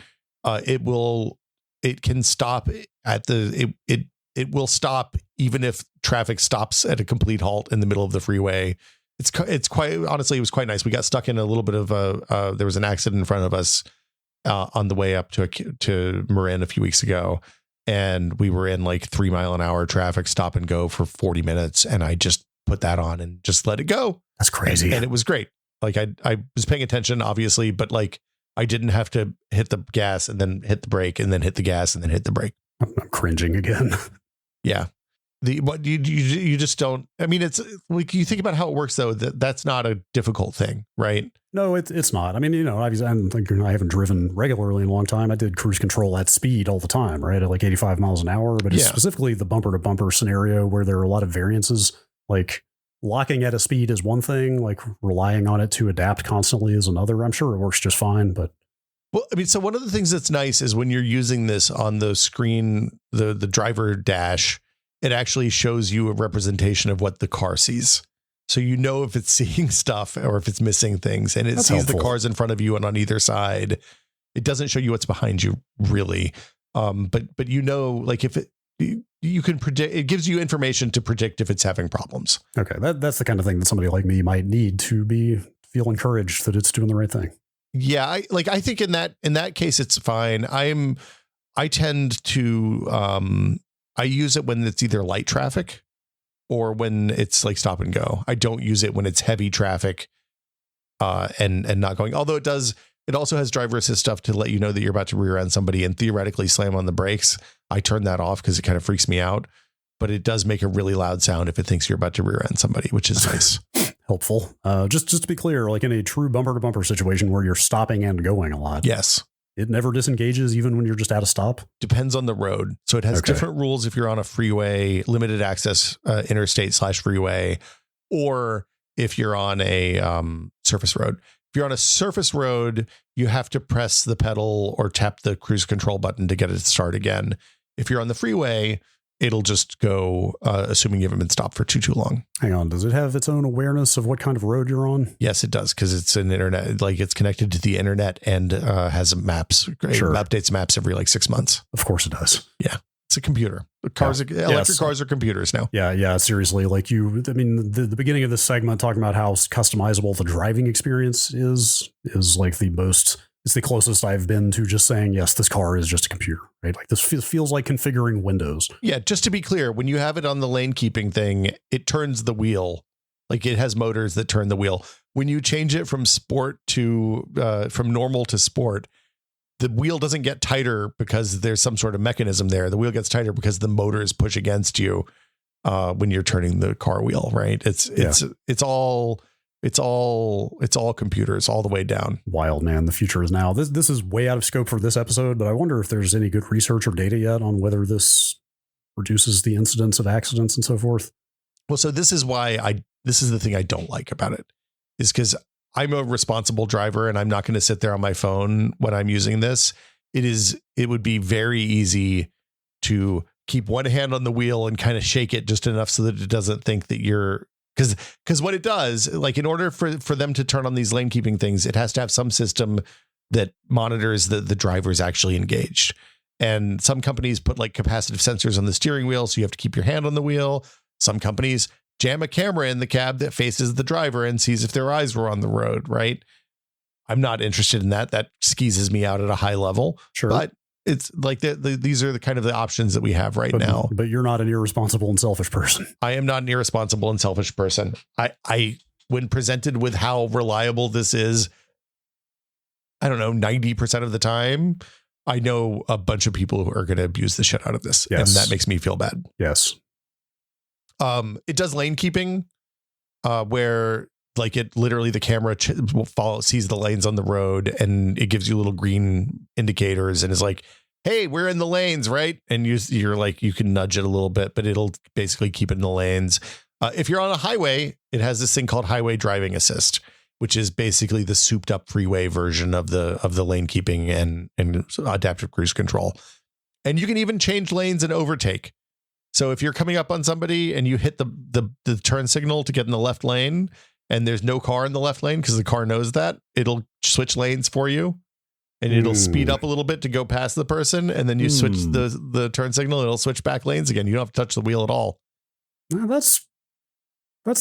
It can stop it will stop even if traffic stops at a complete halt in the middle of the freeway. It's quite, honestly, it was quite nice. We got stuck in a little bit of there was an accident in front of us on the way up to Marin a few weeks ago. And we were in like 3 mile an hour traffic, stop and go for 40 minutes. And I just put that on and just let it go. That's crazy. And it was great. Like I was paying attention, obviously, but like I didn't have to hit the gas and then hit the brake and then hit the gas and then hit the brake. I'm cringing again. Yeah. What you just don't. I mean, it's like you think about how it works, though. That's not a difficult thing, right? No, it's not. I mean, I haven't driven regularly in a long time. I did cruise control at speed all the time, right? At like 85 miles an hour. But it's specifically the bumper to bumper scenario where there are a lot of variances. Like locking at a speed is one thing, like relying on it to adapt constantly is another. I'm sure it works just fine, but Well, I mean, so one of the things that's nice is when you're using this on the screen, the driver dash, it actually shows you a representation of what the car sees. So you know if it's seeing stuff or if it's missing things, and it That's sees helpful. the cars in front of you and on either side. It doesn't show you what's behind you, really. But you know, like if you can predict, it gives you information to predict if it's having problems. Okay, that's the kind of thing that somebody like me might need to feel encouraged that it's doing the right thing. Yeah, I think in that case it's fine. I tend to I use it when it's either light traffic or when it's like stop and go. I don't use it when it's heavy traffic and not going. Although it also has driver assist stuff to let you know that you're about to rear end somebody and theoretically slam on the brakes. I turn that off because it kind of freaks me out, but it does make a really loud sound if it thinks you're about to rear end somebody, which is nice. Helpful. Just to be clear, like in a true bumper to bumper situation where you're stopping and going a lot. Yes. It never disengages even when you're just at a stop. Depends on the road. So it has different rules if you're on a freeway, limited access interstate / freeway, or if you're on a surface road. If you're on a surface road, you have to press the pedal or tap the cruise control button to get it to start again. If you're on the freeway, it'll just go, assuming you haven't been stopped for too long. Hang on. Does it have its own awareness of what kind of road you're on? Yes, it does. Because it's an internet, like it's connected to the internet and has maps. Sure. It updates maps every like 6 months. Of course it does. Yeah. It's a computer. Electric cars are computers now. Yeah. Seriously. Like the beginning of this segment talking about how customizable the driving experience is like it's the closest I've been to just saying, yes, this car is just a computer, right? Like this feels like configuring Windows. Yeah. Just to be clear, when you have it on the lane keeping thing, it turns the wheel. Like it has motors that turn the wheel. When you change it from sport to from normal to sport, the wheel doesn't get tighter because there's some sort of mechanism there. The wheel gets tighter because the motors push against you when you're turning the car wheel, right? It's all computers all the way down. Wild, man. The future is now. This is way out of scope for this episode, but I wonder if there's any good research or data yet on whether this reduces the incidence of accidents and so forth. Well, so this is why this is the thing I don't like about it, is because I'm a responsible driver and I'm not going to sit there on my phone when I'm using this. It would be very easy to keep one hand on the wheel and kind of shake it just enough so that it doesn't think that you're, because what it does, like in order for them to turn on these lane keeping things, it has to have some system that monitors the driver's actually engaged. And some companies put like capacitive sensors on the steering wheel, so you have to keep your hand on the wheel. Some companies jam a camera in the cab that faces the driver and sees if their eyes were on the road, right? I'm not interested in that. That skeezes me out at a high level. Sure. But it's like these are the kind of the options that we have now. But you're not an irresponsible and selfish person. I am not an irresponsible and selfish person. I when presented with how reliable this is, I don't know, 90% of the time, I know a bunch of people who are going to abuse the shit out of this. Yes. And that makes me feel bad. Yes. It does lane keeping, where like it literally the camera sees the lanes on the road and it gives you little green indicators and is like, hey, we're in the lanes, right? And you're like, you can nudge it a little bit, but it'll basically keep it in the lanes. If you're on a highway, it has this thing called highway driving assist, which is basically the souped up freeway version of the lane keeping and adaptive cruise control. And you can even change lanes and overtake. So if you're coming up on somebody and you hit the turn signal to get in the left lane and there's no car in the left lane because the car knows that, it'll switch lanes for you and it'll speed up a little bit to go past the person. And then you switch the turn signal, it'll switch back lanes again. You don't have to touch the wheel at all. Well, that's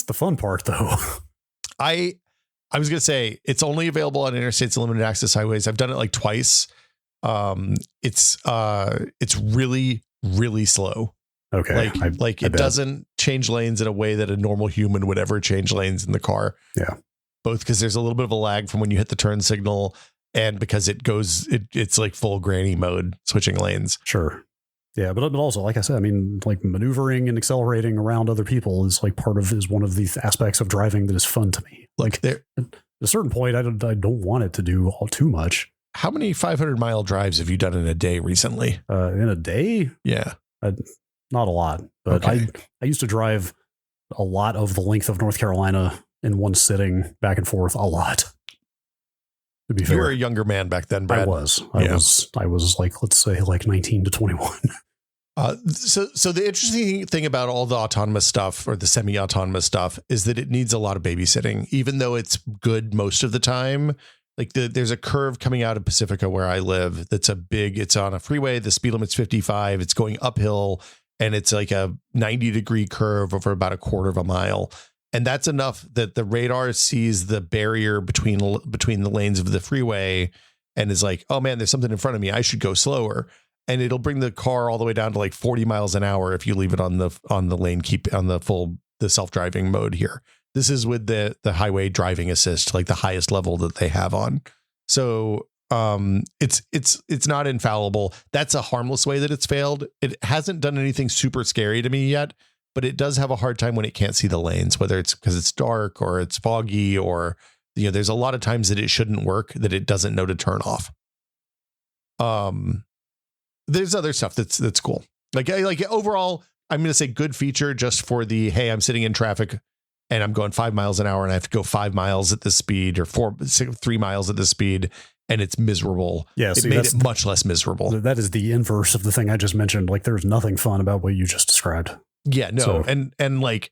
the fun part, though. I was going to say it's only available on interstates and limited access highways. I've done it like twice. It's really, really slow. Okay. It doesn't change lanes in a way that a normal human would ever change lanes in the car. Yeah. Both because there's a little bit of a lag from when you hit the turn signal and because it's like full granny mode switching lanes. Sure. Yeah. But also, like I said, I mean, like maneuvering and accelerating around other people is like is one of the aspects of driving that is fun to me. Like at a certain point, I don't want it to do all too much. How many 500-mile drives have you done in a day recently? In a day? Yeah. Not a lot, but okay. I used to drive a lot of the length of North Carolina in one sitting back and forth a lot. To be You fair, were a younger man back then, Brad. I was like, let's say like 19 to 21. So the interesting thing about all the autonomous stuff or the semi-autonomous stuff is that it needs a lot of babysitting, even though it's good most of the time. Like there's a curve coming out of Pacifica where I live. It's on a freeway. The speed limit's 55. It's going uphill and it's like a 90-degree curve over about a quarter of a mile. And that's enough that the radar sees the barrier between the lanes of the freeway and is like, oh man, there's something in front of me. I should go slower. And it'll bring the car all the way down to like 40 miles an hour if you leave it on the lane, keep on the self-driving mode here. This is with the highway driving assist, like the highest level that they have on. So it's not infallible. That's a harmless way that it's failed. It hasn't done anything super scary to me yet, but it does have a hard time when it can't see the lanes, whether it's because it's dark or it's foggy or, there's a lot of times that it shouldn't work, that it doesn't know to turn off. There's other stuff that's cool. Like overall, I'm going to say good feature just for hey, I'm sitting in traffic and I'm going 5 miles an hour and I have to go 5 miles at this speed or 3 miles at this speed. And it's miserable. Yeah, it made it much less miserable. That is the inverse of the thing I just mentioned. Like there's nothing fun about what you just described. Yeah, no. So. And like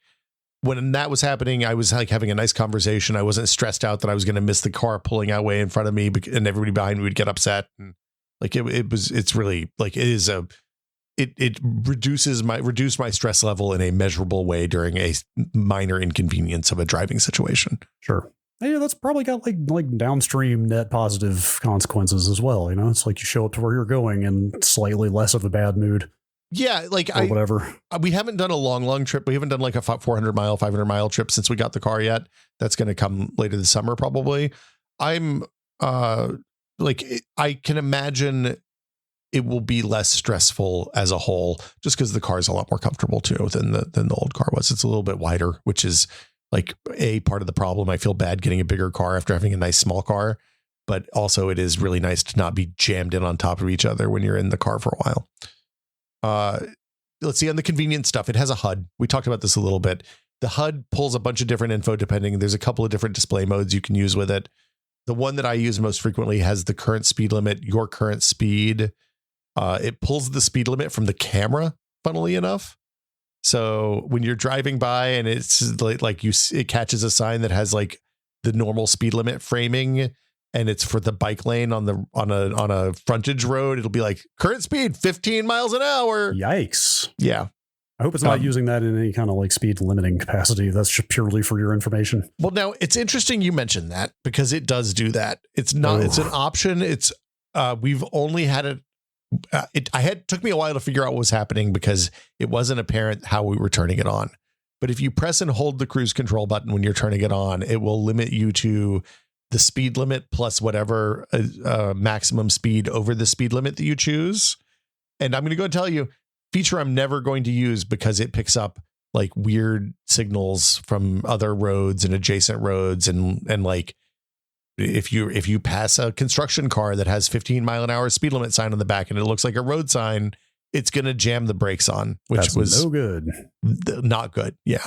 when that was happening, I was like having a nice conversation. I wasn't stressed out that I was going to miss the car pulling out way in front of me and everybody behind me would get upset. And like it's really like it reduced my stress level in a measurable way during a minor inconvenience of a driving situation. Sure. Yeah, that's probably got like downstream net positive consequences as well. It's like you show up to where you're going in slightly less of a bad mood. Yeah, like whatever. We haven't done a long trip. We haven't done like a 400 mile, 500 mile trip since we got the car yet. That's going to come later this summer probably. I'm I can imagine it will be less stressful as a whole, just because the car is a lot more comfortable too than the old car was. It's a little bit wider, which is like a part of the problem. I feel bad getting a bigger car after having a nice small car, but also it is really nice to not be jammed in on top of each other when you're in the car for a while. Let's see, on the convenience stuff, it has a HUD. We talked about this a little bit. The HUD pulls a bunch of different info depending. There's a couple of different display modes you can use with it. The one that I use most frequently has the current speed limit, your current speed. It pulls the speed limit from the camera, funnily enough. So when you're driving by and it's it catches a sign that has like the normal speed limit framing and it's for the bike lane on a frontage road, it'll be like current speed 15 miles an hour. Yikes. Yeah. I hope it's not using that in any kind of like speed limiting capacity. That's just purely for your information. Well, now it's interesting you mentioned that because it does do that. It's not, It's an option. It's we've only had it. Took me a while to figure out what was happening because it wasn't apparent how we were turning it on. But if you press and hold the cruise control button when you're turning it on, it will limit you to the speed limit plus whatever maximum speed over the speed limit that you choose. And I'm going to go and tell you, feature I'm never going to use because it picks up like weird signals from other roads and adjacent roads and like if you pass a construction car that has 15 mile an hour speed limit sign on the back and it looks like a road sign, it's going to jam the brakes on, which That's was no good. Not good. Yeah.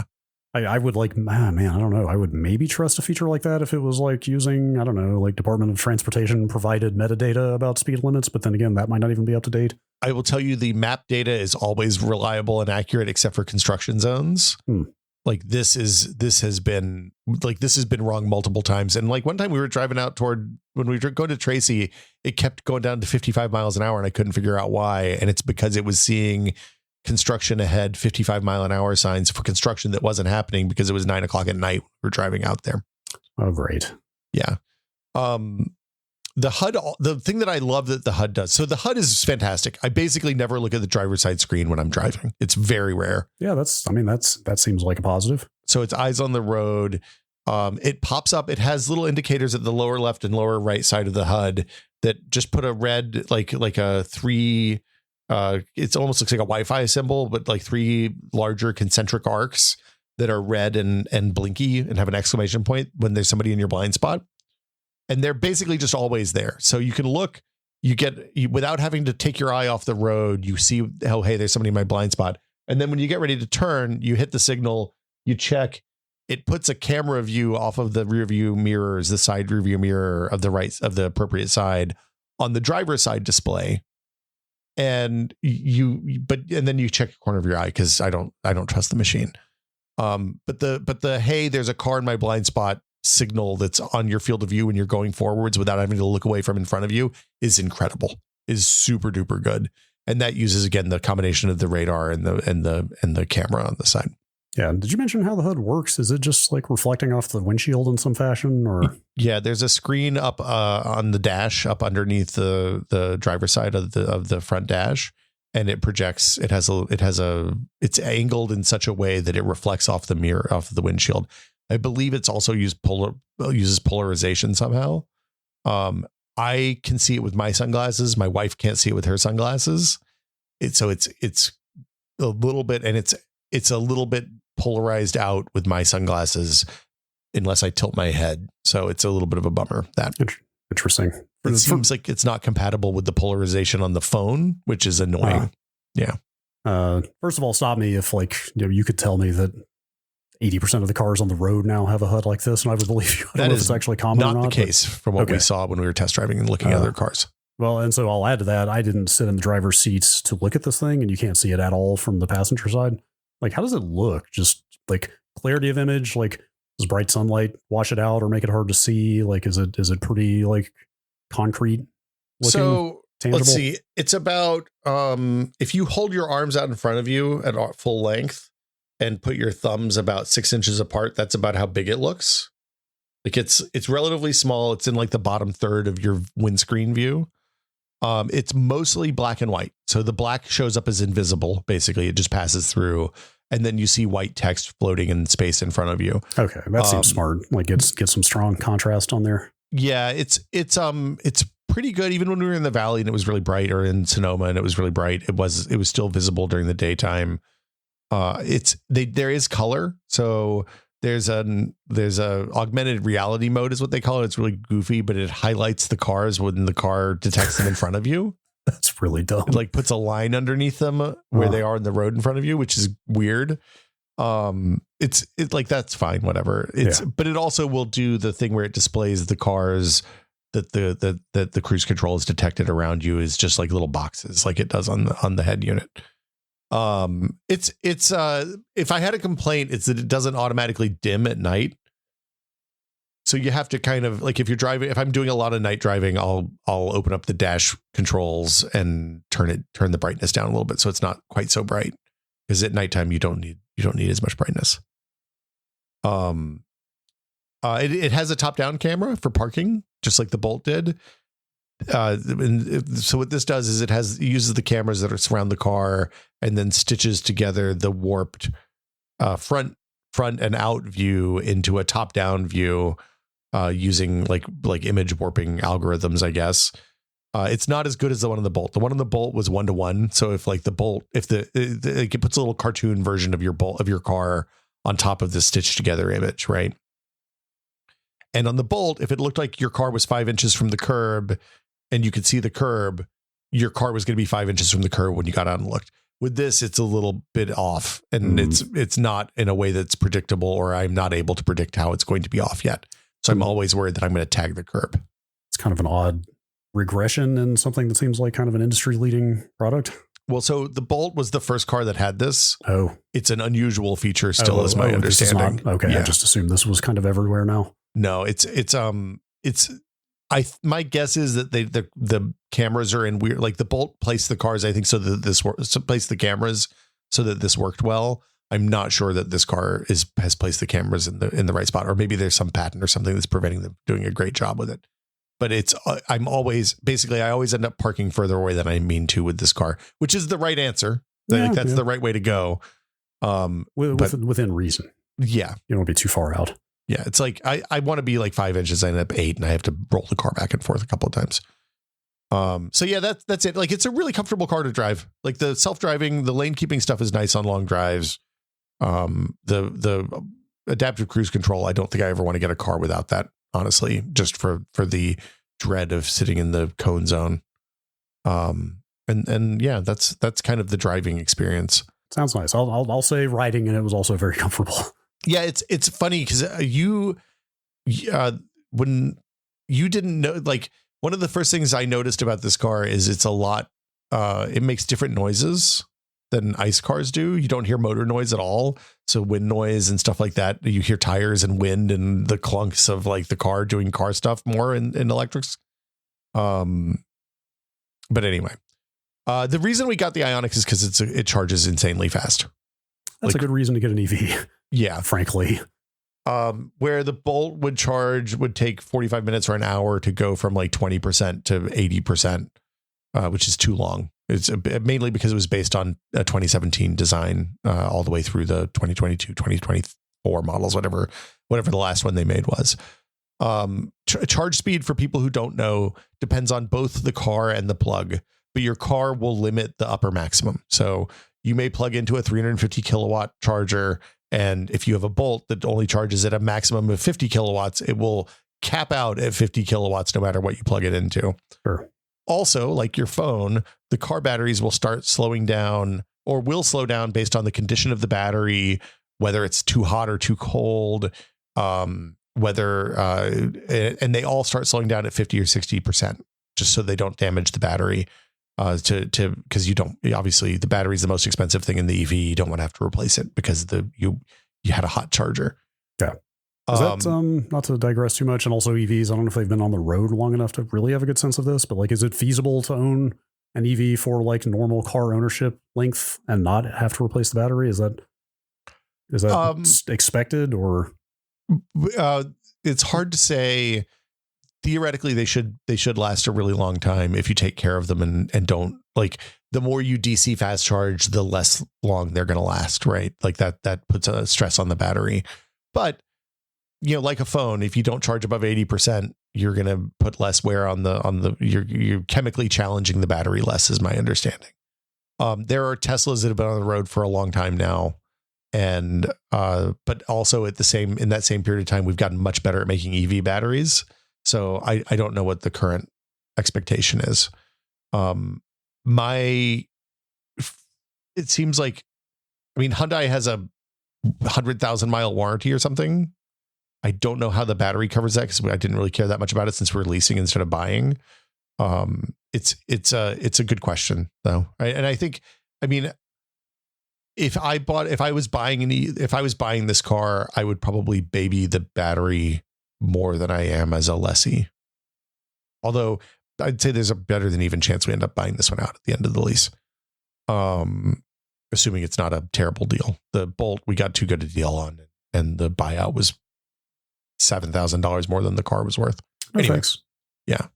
I would like, man, I don't know. I would maybe trust a feature like that if it was like using, I don't know, like Department of Transportation provided metadata about speed limits. But then again, that might not even be up to date. I will tell you the map data is always reliable and accurate, except for construction zones. Like this has been wrong multiple times. And like one time we were driving out when we were going to Tracy, it kept going down to 55 miles an hour and I couldn't figure out why. And it's because it was seeing construction ahead 55 mile an hour signs for construction that wasn't happening because it was 9 o'clock at night. We're driving out there. Oh, great. Yeah. The HUD, the thing that I love that the HUD does. So the HUD is fantastic. I basically never look at the driver's side screen when I'm driving. It's very rare. Yeah, that seems like a positive. So it's eyes on the road. It pops up. It has little indicators at the lower left and lower right side of the HUD that just put a red, like a 3. It almost looks like a Wi-Fi symbol, but like 3 larger concentric arcs that are red and blinky and have an exclamation point when there's somebody in your blind spot. And they're basically just always there. So you can look, without having to take your eye off the road, you see, oh, hey, there's somebody in my blind spot. And then when you get ready to turn, you hit the signal, you check, it puts a camera view off of the rear view mirrors, the side rear view mirror of the appropriate side on the driver's side display. And then you check the corner of your eye, because I don't trust the machine. But the hey, there's a car in my blind spot signal that's on your field of view when you're going forwards without having to look away from in front of you is incredible. Is super duper good. And that uses, again, the combination of the radar and the camera on the side. Yeah. Did you mention how the hood works? Is it just like reflecting off the windshield in some fashion, or? Yeah, there's a screen up on the dash, up underneath the driver's side of the front dash, and it projects. It's angled in such a way that it reflects off the mirror, off the windshield. I believe it's also uses polarization somehow. I can see it with my sunglasses. My wife can't see it with her sunglasses. It's a little bit, and it's a little bit polarized out with my sunglasses unless I tilt my head. So it's a little bit of a bummer. That interesting. It seems like it's not compatible with the polarization on the phone, which is annoying. Yeah. First of all, stop me if you could tell me that 80% of the cars on the road now have a HUD like this, and I would believe you. I don't know if it's actually common or not. Not the case from what we saw when we were test driving and looking at other cars. Well, and so I'll add to that. I didn't sit in the driver's seats to look at this thing, and you can't see it at all from the passenger side. Like, how does it look? Just like clarity of image, like does bright sunlight wash it out or make it hard to see? Like, is it pretty like concrete looking? So tangible? Let's see. It's about if you hold your arms out in front of you at full length and put your thumbs about 6 inches apart, that's about how big it looks. Like it's relatively small. It's in like the bottom third of your windscreen view. It's mostly black and white. So the black shows up as invisible. Basically, it just passes through, and then you see white text floating in space in front of you. Okay, that seems smart. Like get some strong contrast on there. Yeah, it's pretty good. Even when we were in the valley and it was really bright, or in Sonoma and it was really bright, it was still visible during the daytime. There is color. So there's a augmented reality mode is what they call it. It's really goofy, but it highlights the cars when the car detects them in front of you. That's really dumb. It like puts a line underneath them where they are in the road in front of you, which is weird. It's like, that's fine, whatever. But it also will do the thing where it displays the cars that the cruise control is detected around you is just like little boxes, like it does on the head unit. If I had a complaint, it's that it doesn't automatically dim at night. So you have to kind of like, if I'm doing a lot of night driving, I'll open up the dash controls and turn the brightness down a little bit, so it's not quite so bright, because at nighttime you don't need as much brightness. It has a top-down camera for parking, just like the Bolt did. So what this does is it uses the cameras that are surround the car and then stitches together the warped front and out view into a top-down view using like image warping algorithms, I guess. It's not as good as the one on the Bolt. The one on the Bolt was 1-to-1. So if like the Bolt, it puts a little cartoon version of your car on top of this stitched together image, right? And on the Bolt, if it looked like your car was 5 inches from the curb and you could see the curb, your car was going to be 5 inches from the curb when you got out and looked. With this, it's a little bit off, and it's not in a way that's predictable, or I'm not able to predict how it's going to be off yet. So I'm always worried that I'm going to tag the curb. It's kind of an odd regression in something that seems like kind of an industry leading product. Well, so the Bolt was the first car that had this. Oh, it's an unusual feature still, is my understanding. Okay. Yeah. I just assumed this was kind of everywhere now. No, my guess is that the cameras are in weird, like the Bolt placed the cars, I think, so that placed the cameras so that this worked well. I'm not sure that this car has placed the cameras in the right spot, or maybe there's some patent or something that's preventing them doing a great job with it. But I always end up parking further away than I mean to with this car, which is the right answer. That's the right way to go. Within reason. Yeah. You don't want to be too far out. Yeah, it's like I want to be like 5 inches. I end up 8, and I have to roll the car back and forth a couple of times. So yeah, that's it. Like, it's a really comfortable car to drive. Like, the self-driving, the lane keeping stuff is nice on long drives. The adaptive cruise control, I don't think I ever want to get a car without that, honestly, just for the dread of sitting in the cone zone. And yeah, that's kind of the driving experience. Sounds nice. I'll say riding, and it was also very comfortable. Yeah, it's funny because when you didn't know, like one of the first things I noticed about this car is it's a lot. It makes different noises than ICE cars do. You don't hear motor noise at all. So wind noise and stuff like that. You hear tires and wind and the clunks of like the car doing car stuff more in electrics. But anyway, the reason we got the Ioniq is because it charges insanely fast. That's a good reason to get an EV. Yeah, frankly. Where the Bolt would take 45 minutes or an hour to go from like 20% to 80%, which is too long. It's mainly because it was based on a 2017 design all the way through the 2022, 2024 models, whatever the last one they made was. Charge speed, for people who don't know, depends on both the car and the plug, but your car will limit the upper maximum. So you may plug into a 350 kilowatt charger, and if you have a Bolt that only charges at a maximum of 50 kilowatts, it will cap out at 50 kilowatts no matter what you plug it into. Sure. Also, like your phone, the car batteries will start slowing down, or will slow down based on the condition of the battery, whether it's too hot or too cold, and they all start slowing down at 50 or 60%, just so they don't damage the battery. Because you don't, obviously the battery is the most expensive thing in the EV. You don't want to have to replace it because you had a hot charger. Yeah. Is that, not to digress too much, and also EVs, I don't know if they've been on the road long enough to really have a good sense of this, but like, is it feasible to own an EV for like normal car ownership length and not have to replace the battery? Is that expected, or? It's hard to say. Theoretically, they should last a really long time if you take care of them and don't, like, the more you DC fast charge, the less long they're going to last, right? Like that puts a stress on the battery. But, you know, like a phone, if you don't charge above 80%, you're going to put less wear on you're chemically challenging the battery less, is my understanding. There are Teslas that have been on the road for a long time now. And, but also in that same period of time, we've gotten much better at making EV batteries. So I don't know what the current expectation is. It seems like, I mean, Hyundai has a 100,000 mile warranty or something. I don't know how the battery covers that, because I didn't really care that much about it since we're leasing instead of buying. It's a good question though. Right? And I think, I mean, if I was buying this car, I would probably baby the battery more than I am as a lessee. Although I'd say there's a better than even chance we end up buying this one out at the end of the lease. Assuming it's not a terrible deal. The Bolt, we got too good a deal on, and the buyout was $7,000 more than the car was worth. Anyways, yeah.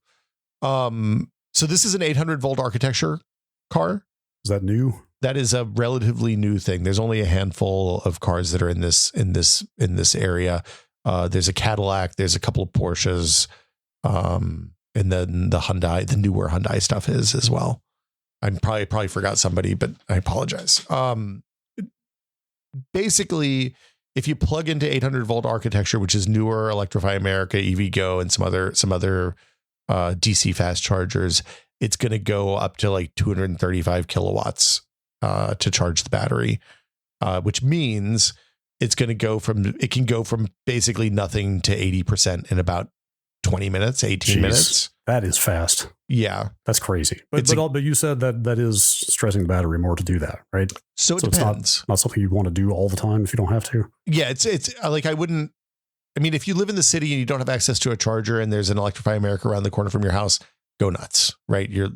So this is an 800 volt architecture car. Is that new? That is a relatively new thing. There's only a handful of cars that are in this area. There's a Cadillac, there's a couple of Porsches, and then the Hyundai, the newer Hyundai stuff is as well. I probably forgot somebody, but I apologize. Basically, if you plug into 800 volt architecture, which is newer, Electrify America, EVgo, and some other DC fast chargers, it's going to go up to like 235 kilowatts to charge the battery, which means it can go from basically nothing to 80% in about 20 minutes, 18 minutes. That is fast. Yeah. That's crazy. But you said that is stressing the battery more to do that, right? So it depends. It's not something you want to do all the time if you don't have to. Yeah. It's like, I mean, if you live in the city and you don't have access to a charger and there's an Electrify America around the corner from your house, go nuts, right? You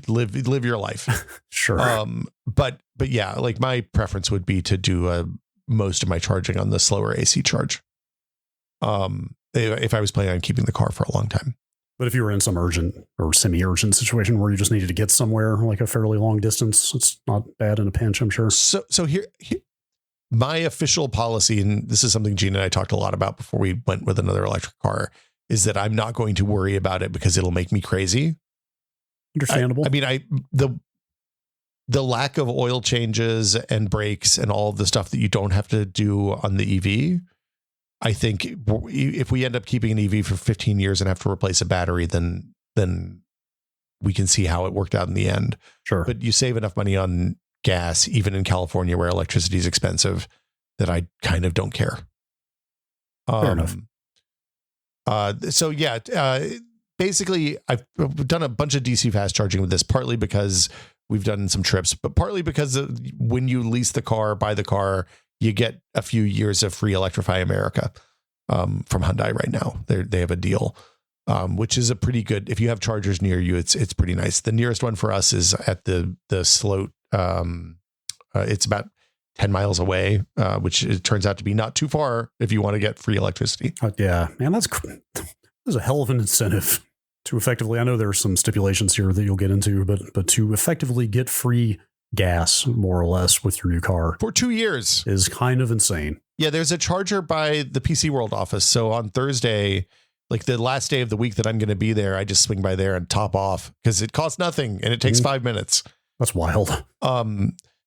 live your life. Sure. But yeah, like my preference would be to do most of my charging on the slower AC charge. If I was planning on keeping the car for a long time. But if you were in some urgent or semi-urgent situation where you just needed to get somewhere like a fairly long distance, it's not bad in a pinch, I'm sure. So here my official policy, and this is something Gina and I talked a lot about before we went with another electric car, is that I'm not going to worry about it because it'll make me crazy. Understandable. I mean, the lack of oil changes and brakes and all of the stuff that you don't have to do on the EV, I think if we end up keeping an EV for 15 years and have to replace a battery, then we can see how it worked out in the end. Sure. But you save enough money on gas, even in California where electricity is expensive, that I kind of don't care. Fair enough. So yeah, basically I've done a bunch of DC fast charging with this, partly because we've done some trips, but partly because when you lease the car, buy the car, you get a few years of free Electrify America from Hyundai right now. They have a deal, which is a pretty good, if you have chargers near you, it's pretty nice. The nearest one for us is at the Sloat. It's about 10 miles away, which it turns out to be not too far if you want to get free electricity. Yeah, man, that's a hell of an incentive to effectively, I know there are some stipulations here that you'll get into, but to effectively get free gas, more or less, with your new car for 2 years is kind of insane. Yeah, there's a charger by the PC World office. So on Thursday, like the last day of the week that I'm going to be there, I just swing by there and top off because it costs nothing and it takes 5 minutes. That's wild.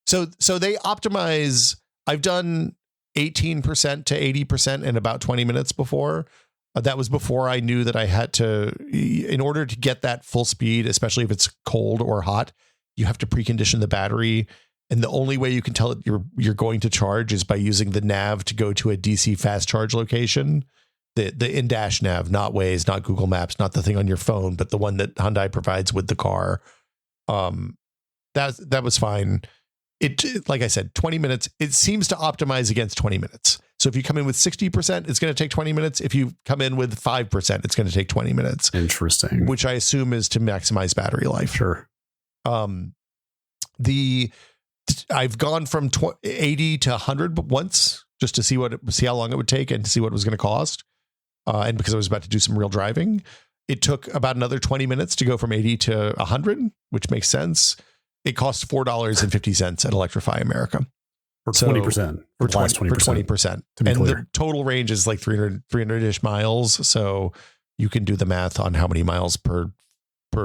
So they optimize. I've done 18% to 80% in about 20 minutes before. That was before I knew that I had to, in order to get that full speed, especially if it's cold or hot, you have to precondition the battery. And the only way you can tell it you're going to charge is by using the nav to go to a DC fast charge location. The in-dash nav, not Waze, not Google Maps, not the thing on your phone, but the one that Hyundai provides with the car. That was fine. It, like I said, 20 minutes, it seems to optimize against 20 minutes. So if you come in with 60%, it's going to take 20 minutes. If you come in with 5%, it's going to take 20 minutes. Interesting. Which I assume is to maximize battery life. Sure. I've gone from 80 to 100 once just to see how long it would take and to see what it was going to cost. And because I was about to do some real driving, it took about another 20 minutes to go from 80 to 100, which makes sense. It costs $4.50 at Electrify America. For 20%. For 20%. And the total range is like 300-ish miles. So you can do the math on how many miles per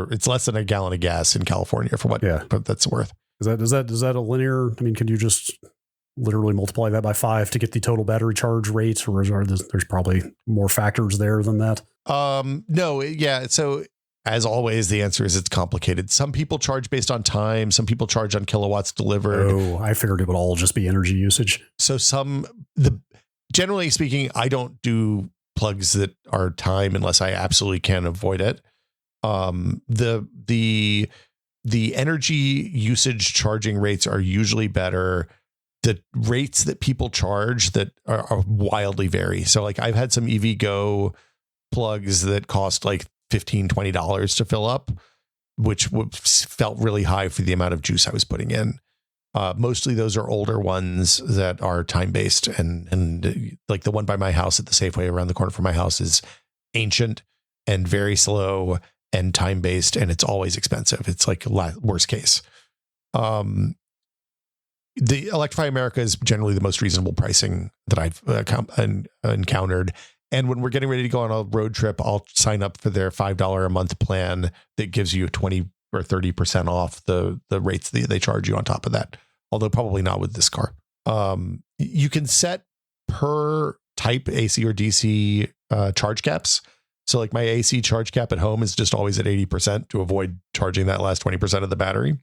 it's less than a gallon of gas in California for what that's worth. Is that a linear? I mean, can you just literally multiply that by 5 to get the total battery charge rate, or there's probably more factors there than that? No. Yeah. So as always, the answer is it's complicated. Some people charge based on time. Some people charge on kilowatts delivered. Oh, I figured it would all just be energy usage. So generally speaking, I don't do plugs that are time unless I absolutely can avoid it. The energy usage charging rates are usually better. The rates that people charge that are wildly vary. So like I've had some EVgo plugs that cost like $15-$20 to fill up, which felt really high for the amount of juice I was putting in. Mostly those are older ones that are time-based, and like the one by my house at the Safeway around the corner from my house is ancient and very slow and time-based, and it's always expensive. It's like worst case. The Electrify America is generally the most reasonable pricing that I've encountered. And when we're getting ready to go on a road trip, I'll sign up for their $5 a month plan that gives you 20 or 30% off the rates that they charge you on top of that. Although probably not with this car. You can set per type AC or DC charge caps. So like my AC charge cap at home is just always at 80% to avoid charging that last 20% of the battery.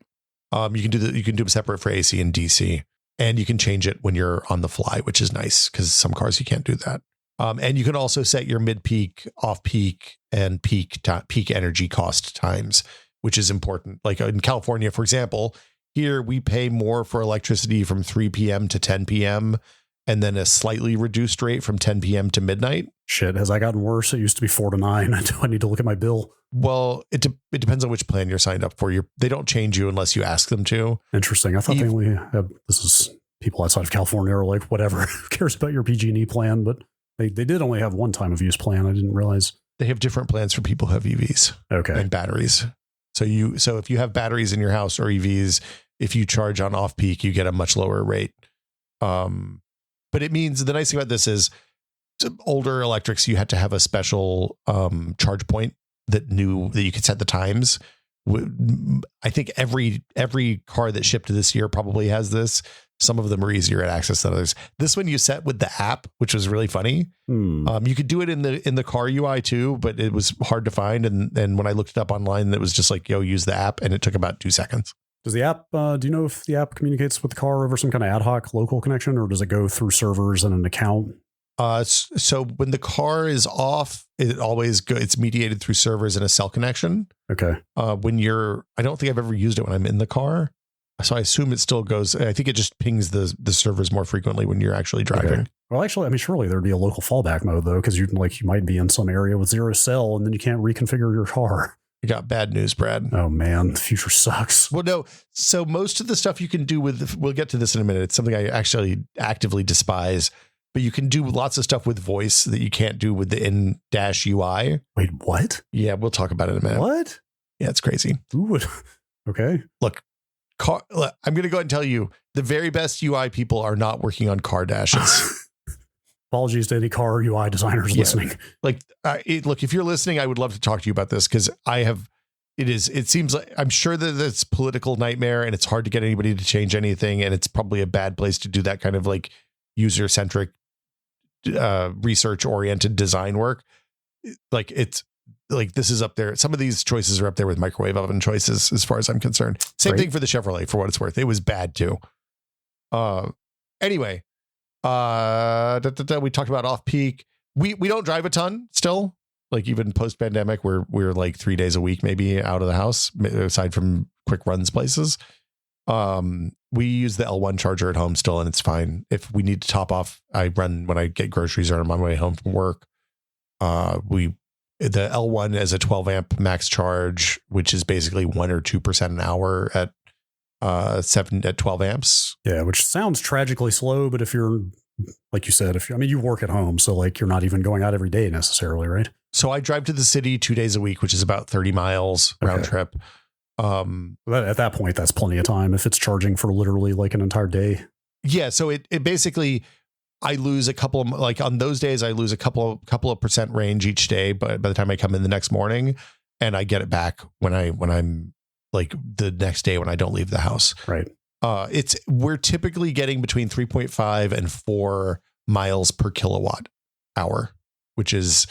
You can do them separate for AC and DC, and you can change it when you're on the fly, which is nice because some cars you can't do that. And you can also set your mid-peak, off-peak, and peak energy cost times, which is important. Like in California, for example, here we pay more for electricity from 3 p.m. to 10 p.m. and then a slightly reduced rate from 10 p.m. to midnight. Shit, has that gotten worse? It used to be 4 to 9. Do I need to look at my bill? Well, it depends on which plan you're signed up for. They don't change you unless you ask them to. Interesting. I thought they only have, this is people outside of California are like, whatever, who cares about your PG&E plan? But they did only have one time of use plan. I didn't realize. They have different plans for people who have EVs. Okay. And batteries. So if you have batteries in your house or EVs, if you charge on off peak, you get a much lower rate. But it means the nice thing about this is older electrics, you had to have a special charge point that you could set the times. I think every car that shipped this year probably has this. Some of them are easier at access than others. This one you set with the app, which was really funny. You could do it in the car UI too, but it was hard to find. And when I looked it up online, it was just like, use the app, and it took about 2 seconds. Does the app, do you know if the app communicates with the car over some kind of ad hoc local connection, or does it go through servers and an account? So when the car is off, it's mediated through servers and a cell connection. Okay. I don't think I've ever used it when I'm in the car. So I assume it still goes. I think it just pings the servers more frequently when you're actually driving. Okay. Well, actually, I mean, surely there'd be a local fallback mode though, because you might be in some area with zero cell, and then you can't reconfigure your car. You got bad news, Brad. Oh man, the future sucks. Well, no. So most of the stuff you can do we'll get to this in a minute. It's something I actually actively despise, but you can do lots of stuff with voice that you can't do with the in-dash UI. Wait, what? Yeah, we'll talk about it in a minute. What? Yeah, it's crazy. Ooh, okay. Look, I'm going to go ahead and tell you, the very best UI people are not working on car dashes. Apologies to any car UI designers listening. Look, if you're listening, I would love to talk to you about this because it seems like I'm sure that it's political nightmare and it's hard to get anybody to change anything. And it's probably a bad place to do that kind of like user-centric, research-oriented design work. Like it's like, this is up there. Some of these choices are up there with microwave oven choices, as far as I'm concerned. Same thing for the Chevrolet, for what it's worth. It was bad too. Anyway, we talked about off peak. We don't drive a ton still, like even post pandemic, we're like 3 days a week, maybe out of the house, aside from quick runs places. We use the L1 charger at home still, and it's fine. If we need to top off, I run when I get groceries or on my way home from work. The L1 is a 12 amp max charge, which is basically 1 or 2% an hour at 12 amps. Yeah, which sounds tragically slow, but if you're, like you said, you work at home, so like you're not even going out every day necessarily, right? So I drive to the city 2 days a week, which is about 30 miles round trip. At that point, that's plenty of time if it's charging for literally like an entire day. Yeah. So it basically, I lose a couple of, like on those days, I lose a couple of percent range each day. But by the time I come in the next morning, and I get it back when I'm like the next day when I don't leave the house. Right. We're typically getting between 3.5 and 4 miles per kilowatt hour, which is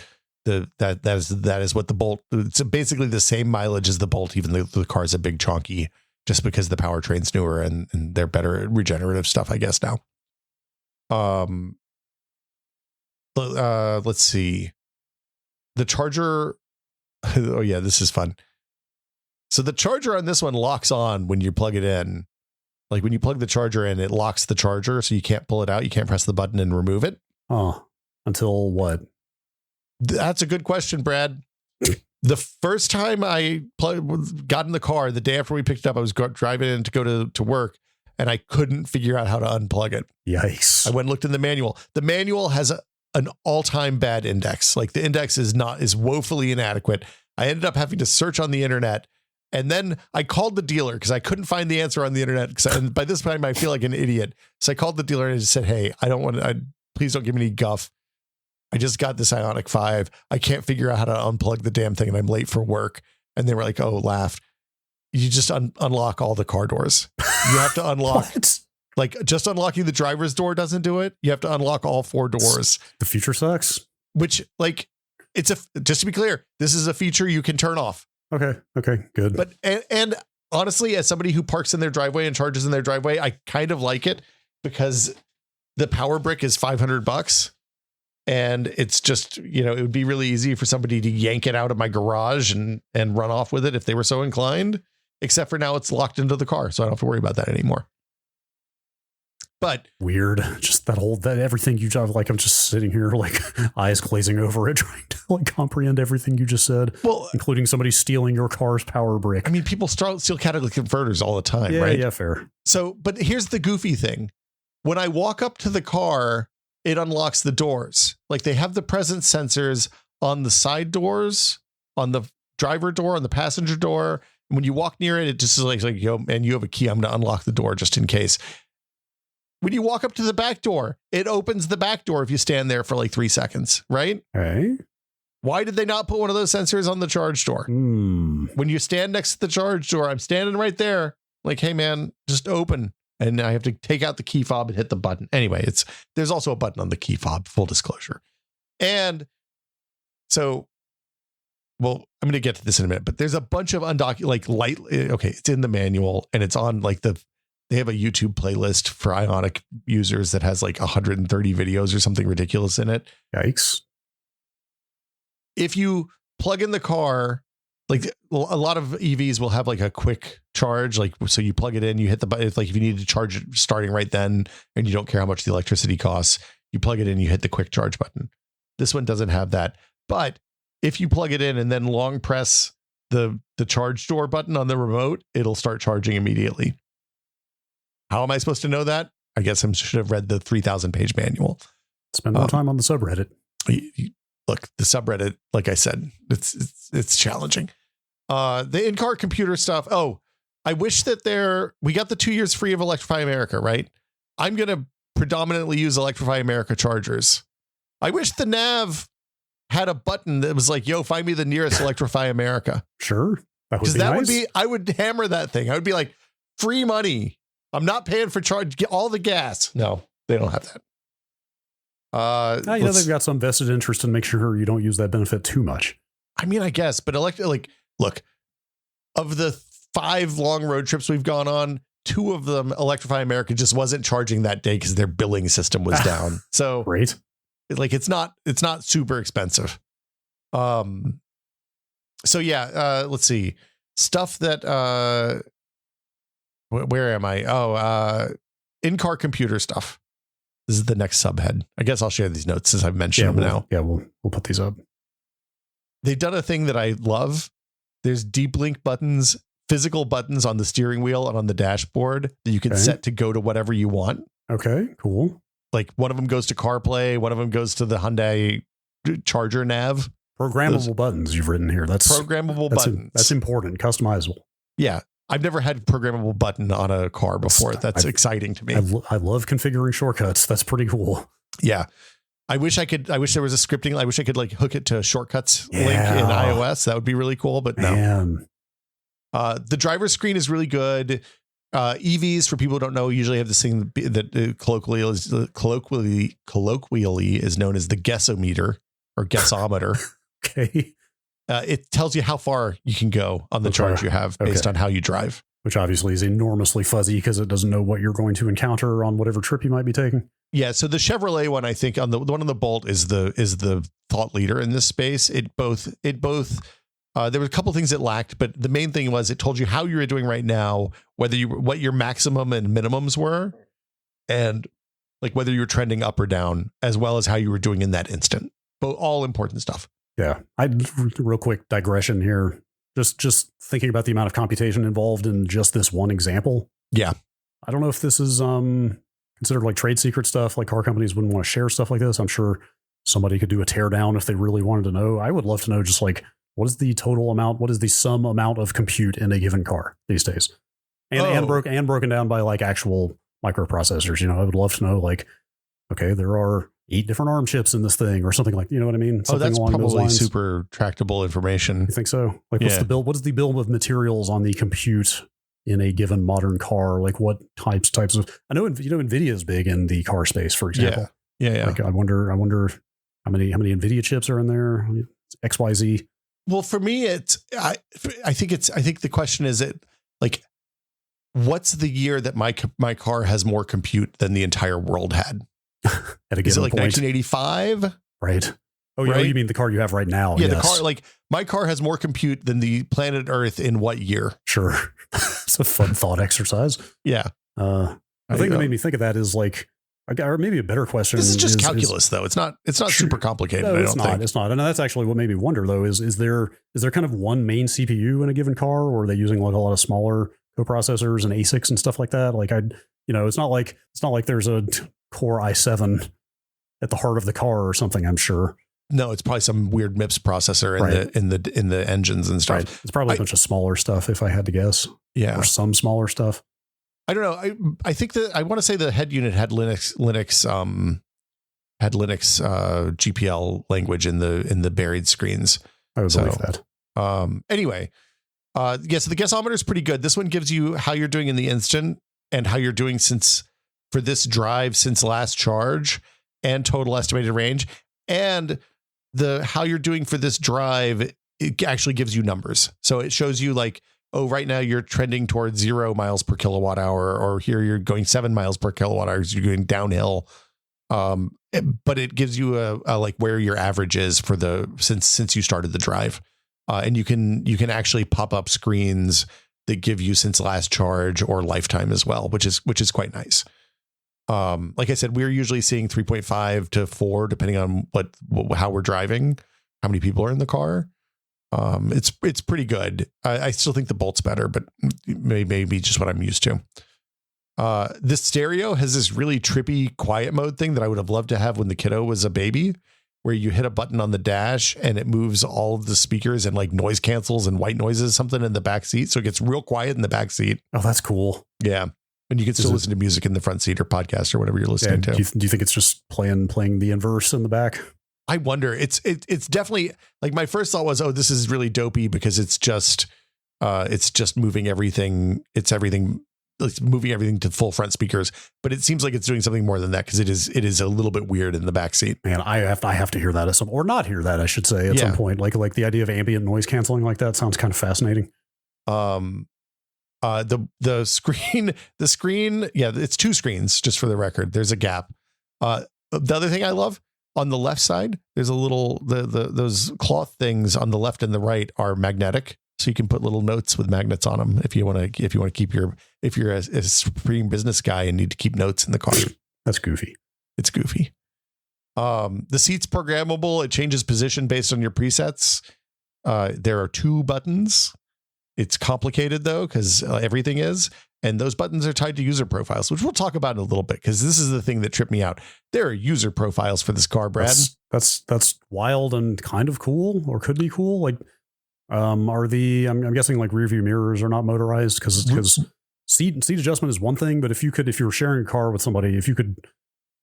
that is what the Bolt. It's basically the same mileage as the Bolt, even though the car's a big chonky, just because the powertrain's newer and they're better at regenerative stuff, I guess now. Let's see. The charger. Oh yeah, this is fun. So the charger on this one locks on when you plug it in. Like when you plug the charger in, it locks the charger, so you can't pull it out. You can't press the button and remove it. Oh, until what? That's a good question, Brad. The first time I got in the car, the day after we picked it up, I was driving in to go to work, and I couldn't figure out how to unplug it. Yikes. I went and looked in the manual. The manual has an all-time bad index. Like the index is woefully inadequate. I ended up having to search on the internet, and then I called the dealer because I couldn't find the answer on the internet. And by this time I feel like an idiot. So I called the dealer and I just said, "Hey, please don't give me any guff. I just got this Ioniq 5. I can't figure out how to unplug the damn thing, and I'm late for work." And they were like, "Oh, laugh. You just unlock all the car doors. You have to unlock." Like just unlocking the driver's door doesn't do it. You have to unlock all 4 doors. The future sucks. Which, like, just to be clear, this is a feature you can turn off. Okay, good. But and honestly, as somebody who parks in their driveway and charges in their driveway, I kind of like it because the power brick is $500, and it's just, it would be really easy for somebody to yank it out of my garage and run off with it if they were so inclined. Except for now, it's locked into the car, so I don't have to worry about that anymore. But weird, just that everything you just like. I'm just sitting here like eyes glazing over it, trying to like comprehend everything you just said. Well, including somebody stealing your car's power brick. I mean, people steal catalytic converters all the time, right? Yeah, fair. So, but here's the goofy thing: when I walk up to the car, it unlocks the doors. Like they have the presence sensors on the side doors, on the driver door, on the passenger door. And when you walk near it, it just is like, man, you have a key. I'm going to unlock the door just in case. When you walk up to the back door, it opens the back door if you stand there for like 3 seconds, right? Hey. Why did they not put one of those sensors on the charge door? When you stand next to the charge door, I'm standing right there. Like, hey man, just open. And I have to take out the key fob and hit the button. Anyway, there's also a button on the key fob, full disclosure. And so, well, I'm going to get to this in a minute, but there's a bunch of it's in the manual, and it's on like the They have a YouTube playlist for Ioniq users that has like 130 videos or something ridiculous in it. Yikes. If you plug in the car, like a lot of EVs will have like a quick charge, like so you plug it in, you hit the button. It's like if you need to charge it starting right then and you don't care how much the electricity costs, you plug it in, you hit the quick charge button. This one doesn't have that. But if you plug it in and then long press the charge door button on the remote, it'll start charging immediately. How am I supposed to know that? I guess I should have read the 3,000 page manual. Spend more time on the subreddit. Look, the subreddit, like I said, it's challenging. The in-car computer stuff. Oh, I wish that we got the 2 years free of Electrify America, right? I'm going to predominantly use Electrify America chargers. I wish the nav had a button that was like, yo, find me the nearest Electrify America. Sure. Because that would be, I would hammer that thing. I would be like, free money. I'm not paying for charge. Get all the gas. No, they don't have that. They've got some vested interest in make sure you don't use that benefit too much. I mean, I guess, but look, of the 5 long road trips we've gone on, 2 of them, Electrify America just wasn't charging that day because their billing system was down. So great. It's not super expensive. So yeah, let's see. Stuff that, where am I? In-car computer stuff. This is the next subhead. I guess I'll share these notes since I've mentioned them now. Yeah, we'll put these up. They've done a thing that I love. There's deep link buttons, physical buttons on the steering wheel and on the dashboard that you can set to go to whatever you want. Okay, cool. Like one of them goes to CarPlay, one of them goes to the Hyundai Charger nav. Programmable buttons you've written here. That's buttons. That's important. Customizable. Yeah. I've never had a programmable button on a car before. That's exciting to me. I love configuring shortcuts. That's pretty cool. Yeah. I wish there was a scripting. I wish I could like hook it to a shortcuts link in iOS. That would be really cool, but no. The driver's screen is really good. EVs, for people who don't know, usually have this thing that colloquially is known as the guessometer or guessometer. Okay. It tells you how far you can go on the charge you have based on how you drive. Which obviously is enormously fuzzy because it doesn't know what you're going to encounter on whatever trip you might be taking. Yeah. So the Chevrolet one, I think, on the one on the Bolt is the thought leader in this space. It both there were a couple things it lacked, but the main thing was it told you how you were doing right now, what your maximum and minimums were, and like whether you were trending up or down, as well as how you were doing in that instant. But all important stuff. Yeah. Real quick digression here. Just thinking about the amount of computation involved in just this one example. Yeah. I don't know if this is considered like trade secret stuff, like car companies wouldn't want to share stuff like this. I'm sure somebody could do a teardown if they really wanted to know. I would love to know just like, what is the total amount? What is the sum amount of compute in a given car these days? And broken down by like actual microprocessors. You know, I would love to know like, okay, there are 8 different ARM chips in this thing or something like, you know what I mean? Something that's along probably those lines. Super tractable information. You think so? Like what's the bill? What is the bill of materials on the compute in a given modern car? Like what types of, I know, NVIDIA is big in the car space, for example. Yeah. Like I wonder how many NVIDIA chips are in there? XYZ. Well, for me, I think the question is like, what's the year that my car has more compute than the entire world had? At a given is it like point. 1985? Right. Oh, right? You mean the car you have right now? Yeah, yes. The car, like my car has more compute than the planet Earth in what year? Sure. It's a fun thought exercise. Yeah. The thing that made me think of that is like, or maybe a better question. This is just calculus, though. It's not super complicated. No, it's not. It's not. And that's actually what made me wonder, though, is there kind of one main CPU in a given car, or are they using like a lot of smaller coprocessors and ASICs and stuff like that? Like it's not like there's a Core i7 at the heart of the car or something, I'm sure. No, it's probably some weird MIPS processor in the engines and stuff. Right. It's probably a bunch of smaller stuff, if I had to guess. Yeah. Or some smaller stuff. I don't know. I think that I want to say the head unit had Linux GPL language in the buried screens. I would believe that. Anyway, so the guessometer is pretty good. This one gives you how you're doing in the instant and how you're doing for this drive since last charge and total estimated range, and how you're doing for this drive. It actually gives you numbers. So it shows you like oh, right now you're trending towards 0 miles per kilowatt hour, or here you're going 7 miles per kilowatt hour. You're going downhill. But it gives you a like where your average is for since you started the drive. And you can actually pop up screens that give you since last charge or lifetime as well, which is quite nice. Like I said, we're usually seeing 3.5 to 4, depending on how we're driving, how many people are in the car. It's pretty good. I still think the Bolt's better, but maybe just what I'm used to. This stereo has this really trippy quiet mode thing that I would have loved to have when the kiddo was a baby, where you hit a button on the dash and it moves all of the speakers and like noise cancels and white noises, something in the back seat. So it gets real quiet in the back seat. Oh, that's cool. Yeah. And you can still listen to music in the front seat or podcast or whatever you're listening to. Do you think it's just playing the inverse in the back? I wonder. It's definitely, like, my first thought was, oh, this is really dopey because it's just moving everything. It's moving everything to full front speakers, but it seems like it's doing something more than that, because it is a little bit weird in the back seat. Man, I have to hear that or not hear that, I should say, at some point. Like the idea of ambient noise canceling like that sounds kind of fascinating. The screen, yeah, it's 2 screens, just for the record. There's a gap. The other thing I love, on the left side, there's a little those cloth things on the left and the right are magnetic, so you can put little notes with magnets on them if you want to keep if you're a supreme business guy and need to keep notes in the car. That's goofy. It's goofy. The seat's programmable. It changes position based on your presets. There are 2 buttons. It's complicated though, because everything is. And those buttons are tied to user profiles, which we'll talk about in a little bit, because this is the thing that tripped me out. There are user profiles for this car, Brad. That's wild and kind of cool, or could be cool. Like, I'm guessing like rear view mirrors are not motorized, because seat adjustment is one thing, but if you were sharing a car with somebody, if you could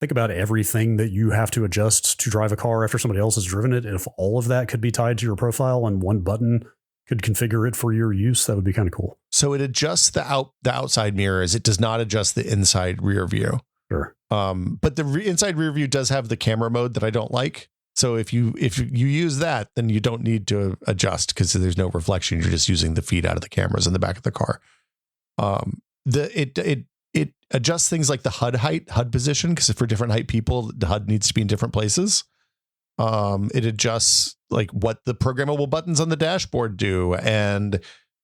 think about everything that you have to adjust to drive a car after somebody else has driven it, and if all of that could be tied to your profile and one button could configure it for your use, that would be kind of cool. So it adjusts the outside mirrors. It does not adjust the inside rear view. Sure. But the inside rear view does have the camera mode that I don't like. So if you use that, then you don't need to adjust, because there's no reflection. You're just using the feed out of the cameras in the back of the car. It adjusts things like the HUD height, HUD position, because for different height people, the HUD needs to be in different places. It adjusts like what the programmable buttons on the dashboard do, and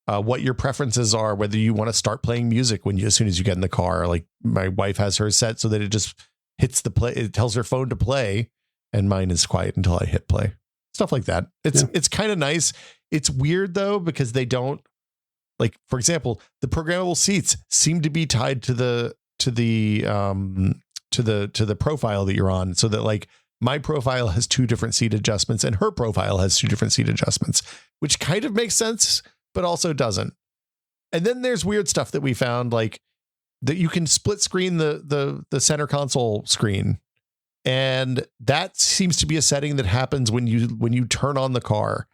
what your preferences are, whether you want to start playing music as soon as you get in the car. Like, my wife has hers set so that it just hits the play. It tells her phone to play, and mine is quiet until I hit play. Stuff like that. It's kind of nice. It's weird though, because they don't, like, for example, the programmable seats seem to be tied to the profile that you're on, so that like my profile has 2 different seat adjustments and her profile has 2 different seat adjustments, which kind of makes sense, but also doesn't. And then there's weird stuff that we found, like that you can split screen the center console screen. And that seems to be a setting that happens when you turn on the car.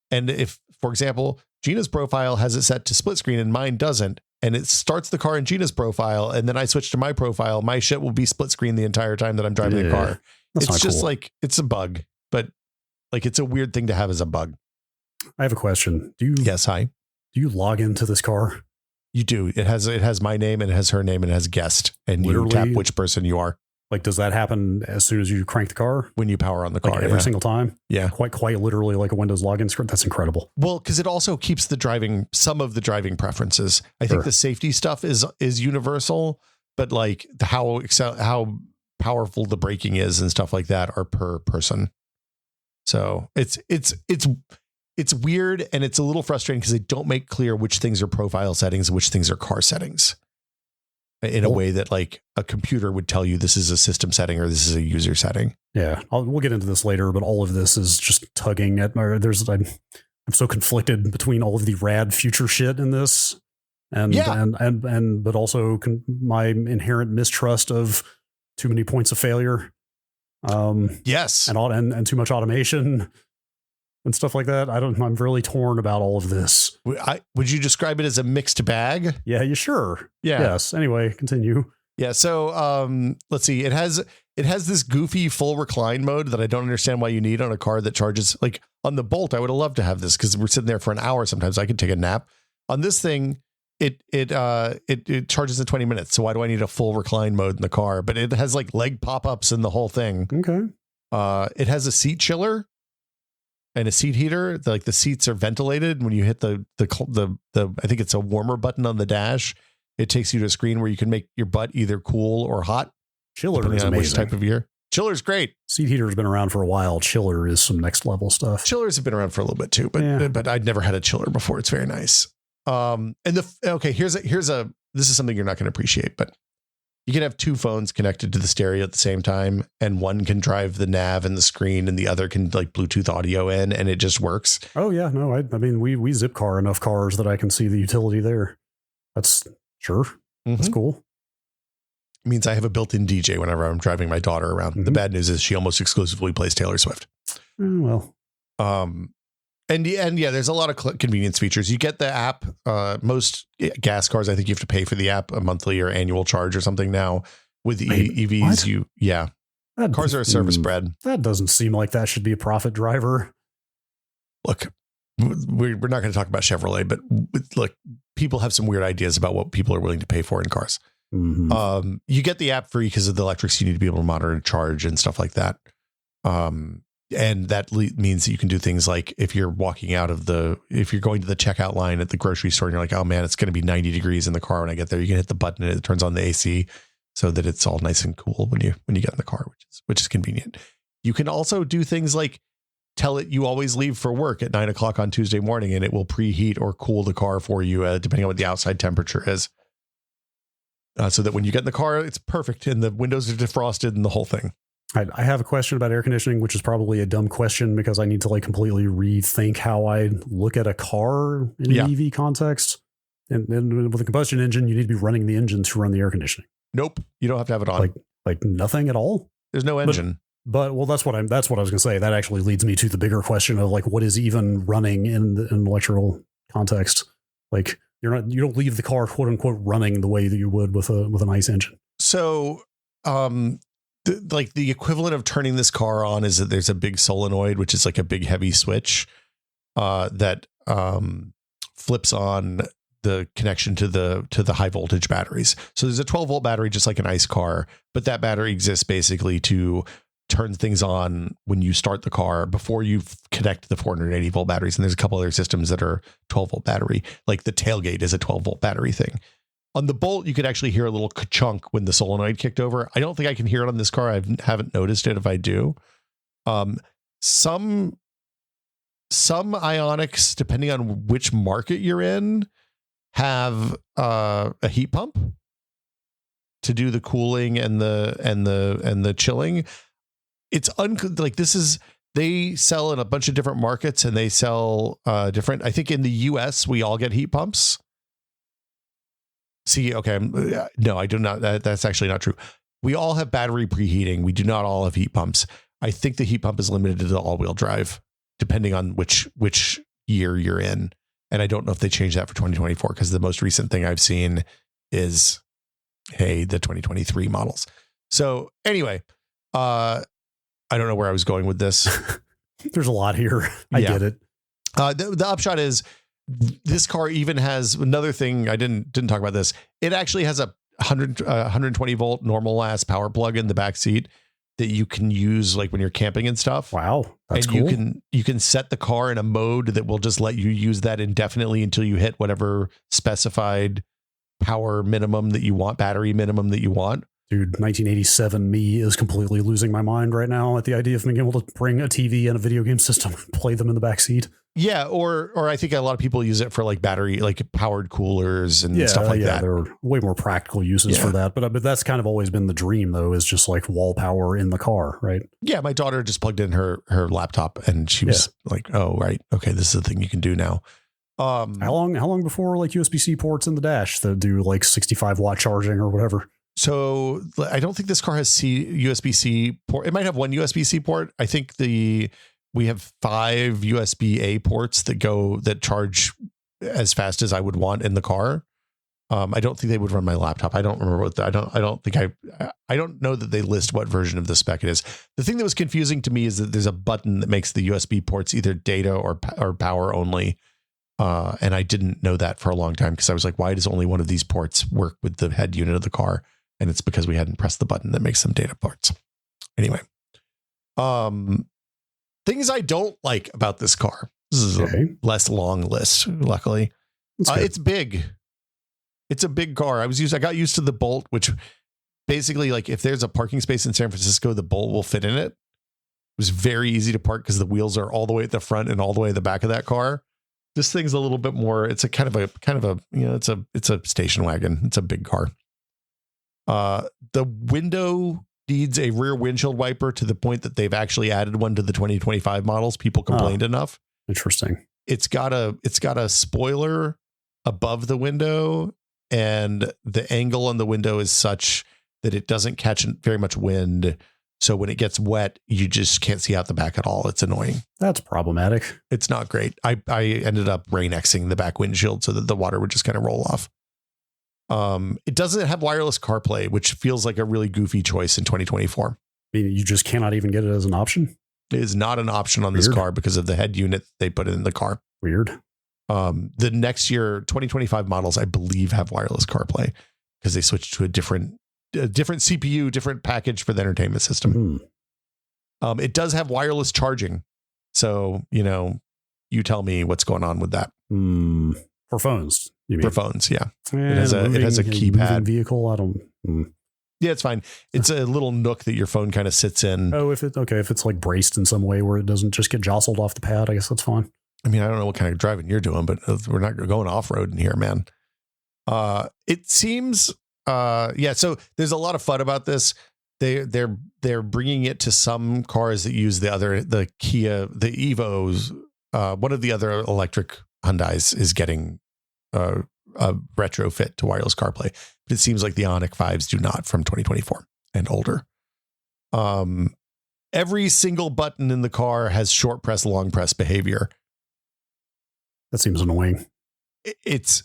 And if, for example, Gina's profile has it set to split screen and mine doesn't, and it starts the car in Gina's profile, and then I switch to my profile, my shit will be split screen the entire time that I'm driving the car. It's just cool. Like, it's a bug, but like, it's a weird thing to have as a bug. I have a question. Yes, hi. Do you log into this car? You do. It has my name, and it has her name, and it has guest, and literally, you tap which person you are. Like, does that happen as soon as you crank the car? When you power on the car, like every single time? Yeah. Quite literally like a Windows login script. That's incredible. Well, because it also keeps some of the driving preferences. I think the safety stuff is universal, but like how powerful the braking is and stuff like that are per person. So it's weird, and it's a little frustrating because they don't make clear which things are profile settings and which things are car settings in a way that like a computer would tell you this is a system setting or this is a user setting. Yeah. We'll get into this later, but all of this is just tugging at my, I'm so conflicted between all of the rad future shit in this but also my inherent mistrust of too many points of failure. Yes. And too much automation and stuff like that. I'm really torn about all of this. Would you describe it as a mixed bag? Yeah, you sure? Yeah. Yes. Anyway, continue. Yeah. So let's see. It has this goofy full recline mode that I don't understand why you need on a car that charges. Like on the Bolt, I would have loved to have this because we're sitting there for an hour. Sometimes I could take a nap. On this thing, it charges in 20 minutes. So why do I need a full recline mode in the car? But it has like leg pop-ups and the whole thing. Okay. It has a seat chiller and a seat heater. Like the seats are ventilated. When you hit the I think it's a warmer button on the dash, it takes you to a screen where you can make your butt either cool or hot. Chiller is amazing. Which type of year? Chiller's great. Seat heater's been around for a while. Chiller is some next level stuff. Chillers have been around for a little bit too, but I'd never had a chiller before. It's very nice. This is something you're not going to appreciate, but you can have two phones connected to the stereo at the same time, and one can drive the nav and the screen, and the other can like Bluetooth audio in, and it just works. Oh yeah, no, I mean we zip car enough cars that I can see the utility there. That's sure. Mm-hmm. That's cool. It means I have a built-in DJ whenever I'm driving my daughter around. Mm-hmm. The bad news is she almost exclusively plays Taylor Swift. Well, and yeah, there's a lot of convenience features. You get the app. Most gas cars, I think you have to pay for the app, a monthly or annual charge or something now. With the EVs, what? Cars are a service bred. That doesn't seem like that should be a profit driver. Look, we're not going to talk about Chevrolet, but look, people have some weird ideas about what people are willing to pay for in cars. Mm-hmm. You get the app free because of the electrics you need to be able to monitor and charge and stuff like that. And that means that you can do things like if you're going to the checkout line at the grocery store and you're like, oh man, it's going to be 90 degrees in the car when I get there. You can hit the button and it turns on the AC so that it's all nice and cool when you get in the car, which is convenient. You can also do things like tell it you always leave for work at 9 o'clock on Tuesday morning, and it will preheat or cool the car for you, depending on what the outside temperature is. So that when you get in the car, it's perfect and the windows are defrosted and the whole thing. I have a question about air conditioning, which is probably a dumb question because I need to like completely rethink how I look at a car in an EV context. And with a combustion engine, you need to be running the engine to run the air conditioning. Nope, you don't have to have it on. Like nothing at all. There's no engine. But that's what I was going to say. That actually leads me to the bigger question of like what is even running in an electrical context. Like you don't leave the car quote unquote running the way that you would with an ICE engine. So the equivalent of turning this car on is that there's a big solenoid, which is like a big heavy switch that flips on the connection to the high voltage batteries. So there's a 12 volt battery, just like an ICE car, but that battery exists basically to turn things on when you start the car before you connect the 480 volt batteries. And there's a couple other systems that are 12 volt battery, like the tailgate is a 12 volt battery thing. On the Bolt, you could actually hear a little chunk when the solenoid kicked over. I don't think I can hear it on this car. I haven't noticed it if I do. Some Ioniqs, depending on which market you're in, have a heat pump to do the cooling and the chilling. It's they sell in a bunch of different markets and they sell different. I think in the US we all get heat pumps. See, okay, no, I do not. That's actually not true. We all have battery preheating. We do not all have heat pumps. I think the heat pump is limited to the all-wheel drive, depending on which year you're in. And I don't know if they changed that for 2024 because the most recent thing I've seen is, the 2023 models. So anyway, I don't know where I was going with this. There's a lot here. I get it. The upshot is this car even has another thing. I didn't talk about this. It actually has a 120 volt normal ass power plug in the back seat that you can use like when you're camping and stuff. Wow. That's cool. You can set the car in a mode that will just let you use that indefinitely until you hit whatever specified power minimum that you want, battery minimum that you want. Dude, 1987 me is completely losing my mind right now at the idea of being able to bring a TV and a video game system and play them in the back seat. Yeah, or I think a lot of people use it for like battery, like powered coolers and stuff like that. There are way more practical uses for that. But that's kind of always been the dream, though, is just like wall power in the car, right? Yeah, my daughter just plugged in her laptop and she was like, "Oh, right, okay, this is the thing you can do now." How long before like USB-C ports in the dash that do like 65 watt charging or whatever? So I don't think this car has USB-C port. It might have one USB-C port. I think we have 5 USB-A ports that charge as fast as I would want in the car. I don't think they would run my laptop. I don't remember I don't know that they list what version of the spec it is. The thing that was confusing to me is that there's a button that makes the USB ports either data or power only. And I didn't know that for a long time because I was like, why does only one of these ports work with the head unit of the car? And it's because we hadn't pressed the button that makes them data ports. Anyway, things I don't like about this car. This is a less long list, luckily. It's big. It's a big car. I got used to the Bolt, which basically, like, if there's a parking space in San Francisco, the Bolt will fit in it. It was very easy to park because the wheels are all the way at the front and all the way at the back of that car. This thing's a little bit more. It's a kind of a it's a station wagon. It's a big car. The window needs a rear windshield wiper to the point that they've actually added one to the 2025 models. People complained enough. Interesting. It's got a spoiler above the window, and the angle on the window is such that it doesn't catch very much wind. So when it gets wet, you just can't see out the back at all. It's annoying. That's problematic. It's not great. I ended up Rain-Xing the back windshield so that the water would just kind of roll off. It doesn't have wireless CarPlay, which feels like a really goofy choice in 2024. I mean, you just cannot even get it as an option. It is not an option on this car because of the head unit they put in the car. Weird. The next year, 2025 models, I believe, have wireless CarPlay because they switched to a different CPU, different package for the entertainment system. It does have wireless charging. So, you tell me what's going on with that. For phones, you mean? For phones, yeah. It has a keypad. Vehicle, I don't... Yeah, it's fine. It's a little nook that your phone kind of sits in. Oh, if it's like braced in some way where it doesn't just get jostled off the pad, I guess that's fine. I mean, I don't know what kind of driving you're doing, but we're not going off-road in here, man. It seems... so there's a lot of fun about this. They're bringing it to some cars that use the Kia, the Evos. One of the other electric Hyundais is getting a retrofit to wireless CarPlay, but it seems like the Ioniq 5s do not from 2024 and older. Every single button in the car has short press, long press behavior. That seems annoying. It's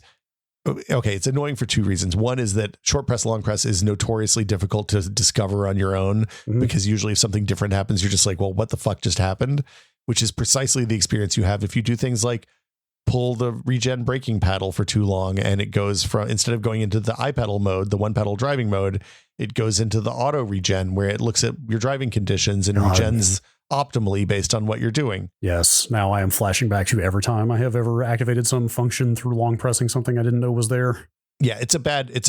annoying for two reasons. One is that short press, long press is notoriously difficult to discover on your own because usually if something different happens, you're just like, well, what the fuck just happened? Which is precisely the experience you have if you do things like pull the regen braking paddle for too long and it goes from, instead of going into the iPedal mode, the one pedal driving mode, it goes into the auto regen where it looks at your driving conditions and regens optimally based on what you're doing. Yes. Now I am flashing back to every time I have ever activated some function through long pressing something I didn't know was there. Yeah, it's a bad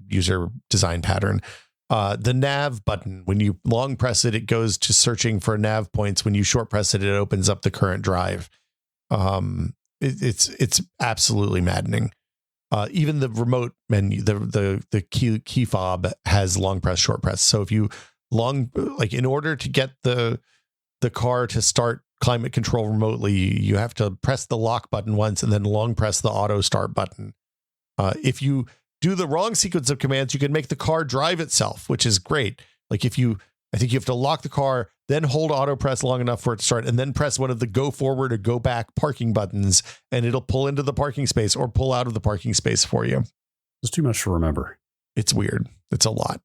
user design pattern. The nav button, when you long press it, it goes to searching for nav points. When you short press it, it opens up the current drive. It's absolutely maddening. Even the remote menu, the key fob has long press, short press. So if you in order to get the car to start climate control remotely, you have to press the lock button once and then long press the auto start button. If you do the wrong sequence of commands, you can make the car drive itself, which is great. I think you have to lock the car, then hold auto press long enough for it to start, and then press one of the go forward or go back parking buttons, and it'll pull into the parking space or pull out of the parking space for you. It's too much to remember. It's weird. It's a lot.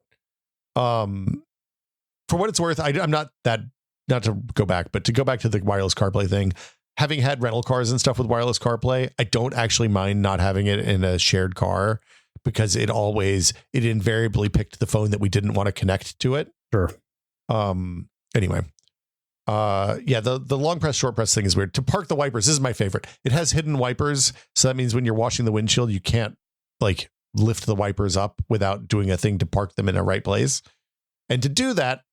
For what it's worth, I'm not to go back, but to go back to the wireless CarPlay thing, having had rental cars and stuff with wireless CarPlay, I don't actually mind not having it in a shared car because it invariably picked the phone that we didn't want to connect to it. Sure. Anyway. The long press, short press thing is weird. To park the wipers, this is my favorite. It has hidden wipers. So that means when you're washing the windshield, you can't lift the wipers up without doing a thing to park them in a right place. And to do that,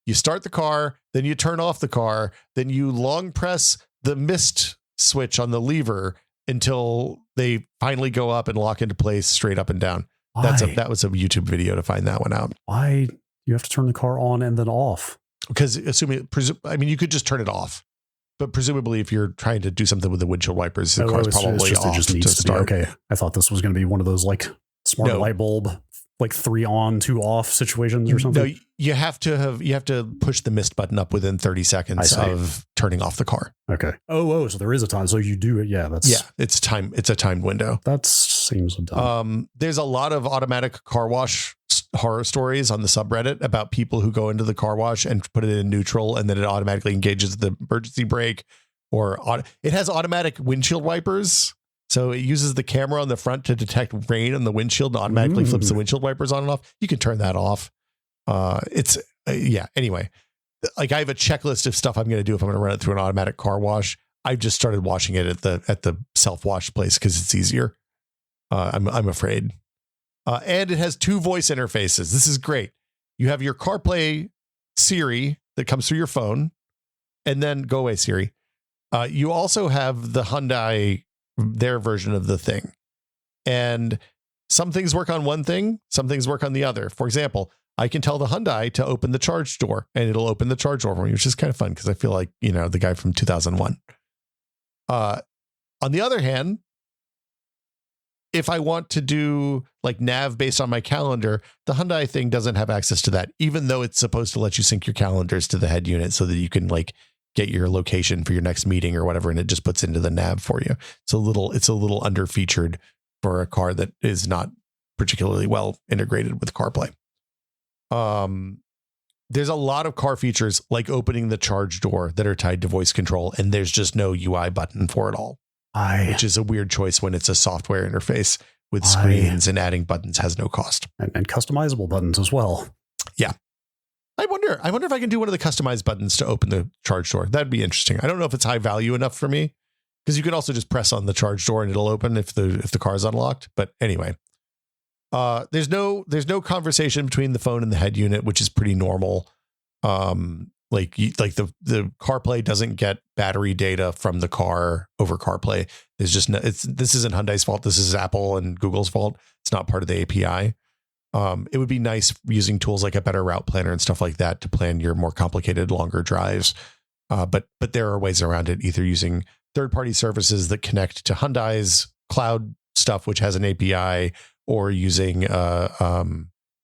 you start the car, then you turn off the car, then you long press the mist switch on the lever until they finally go up and lock into place straight up and down. Why? That was a YouTube video to find that one out. Why you have to turn the car on and then off? Because you could just turn it off, but presumably if you're trying to do something with the windshield wipers, the car's probably off to start. Okay, I thought this was going to be one of those smart light bulb, 3 on, 2 off situations or something. No, you have to push the mist button up within 30 seconds of turning off the car. Okay. Oh, so there is a time. So you do it. Yeah, it's time. It's a timed window. That seems dumb. There's a lot of automatic car wash horror stories on the subreddit about people who go into the car wash and put it in neutral and then it automatically engages the emergency brake, it has automatic windshield wipers. So it uses the camera on the front to detect rain on the windshield and automatically flips the windshield wipers on and off. You can turn that off. Anyway, like I have a checklist of stuff I'm going to do if I'm going to run it through an automatic car wash. I've just started washing it at the self-wash place because it's easier. I'm afraid. And it has 2 voice interfaces. This is great. You have your CarPlay Siri that comes through your phone, and then go away Siri. You also have the Hyundai, their version of the thing. And some things work on one thing, some things work on the other. For example, I can tell the Hyundai to open the charge door, and it'll open the charge door for me, which is kind of fun because I feel like, the guy from 2001. On the other hand, if I want to do like nav based on my calendar, the Hyundai thing doesn't have access to that, even though it's supposed to let you sync your calendars to the head unit so that you can like get your location for your next meeting or whatever. And it just puts into the nav for you. It's a little under featured for a car that is not particularly well integrated with CarPlay. There's a lot of car features like opening the charge door that are tied to voice control, and there's just no UI button for it all. Which is a weird choice when it's a software interface with screens, and adding buttons has no cost. And customizable buttons as well. Yeah. I wonder if I can do one of the customized buttons to open the charge door. That'd be interesting. I don't know if it's high value enough for me, because you can also just press on the charge door and it'll open if the car is unlocked. But anyway, there's no conversation between the phone and the head unit, which is pretty normal. The CarPlay doesn't get battery data from the car over CarPlay. There's just this isn't Hyundai's fault. This is Apple and Google's fault. It's not part of the API. It would be nice using tools like a better route planner and stuff like that to plan your more complicated, longer drives. But there are ways around it, either using third-party services that connect to Hyundai's cloud stuff, which has an API, or using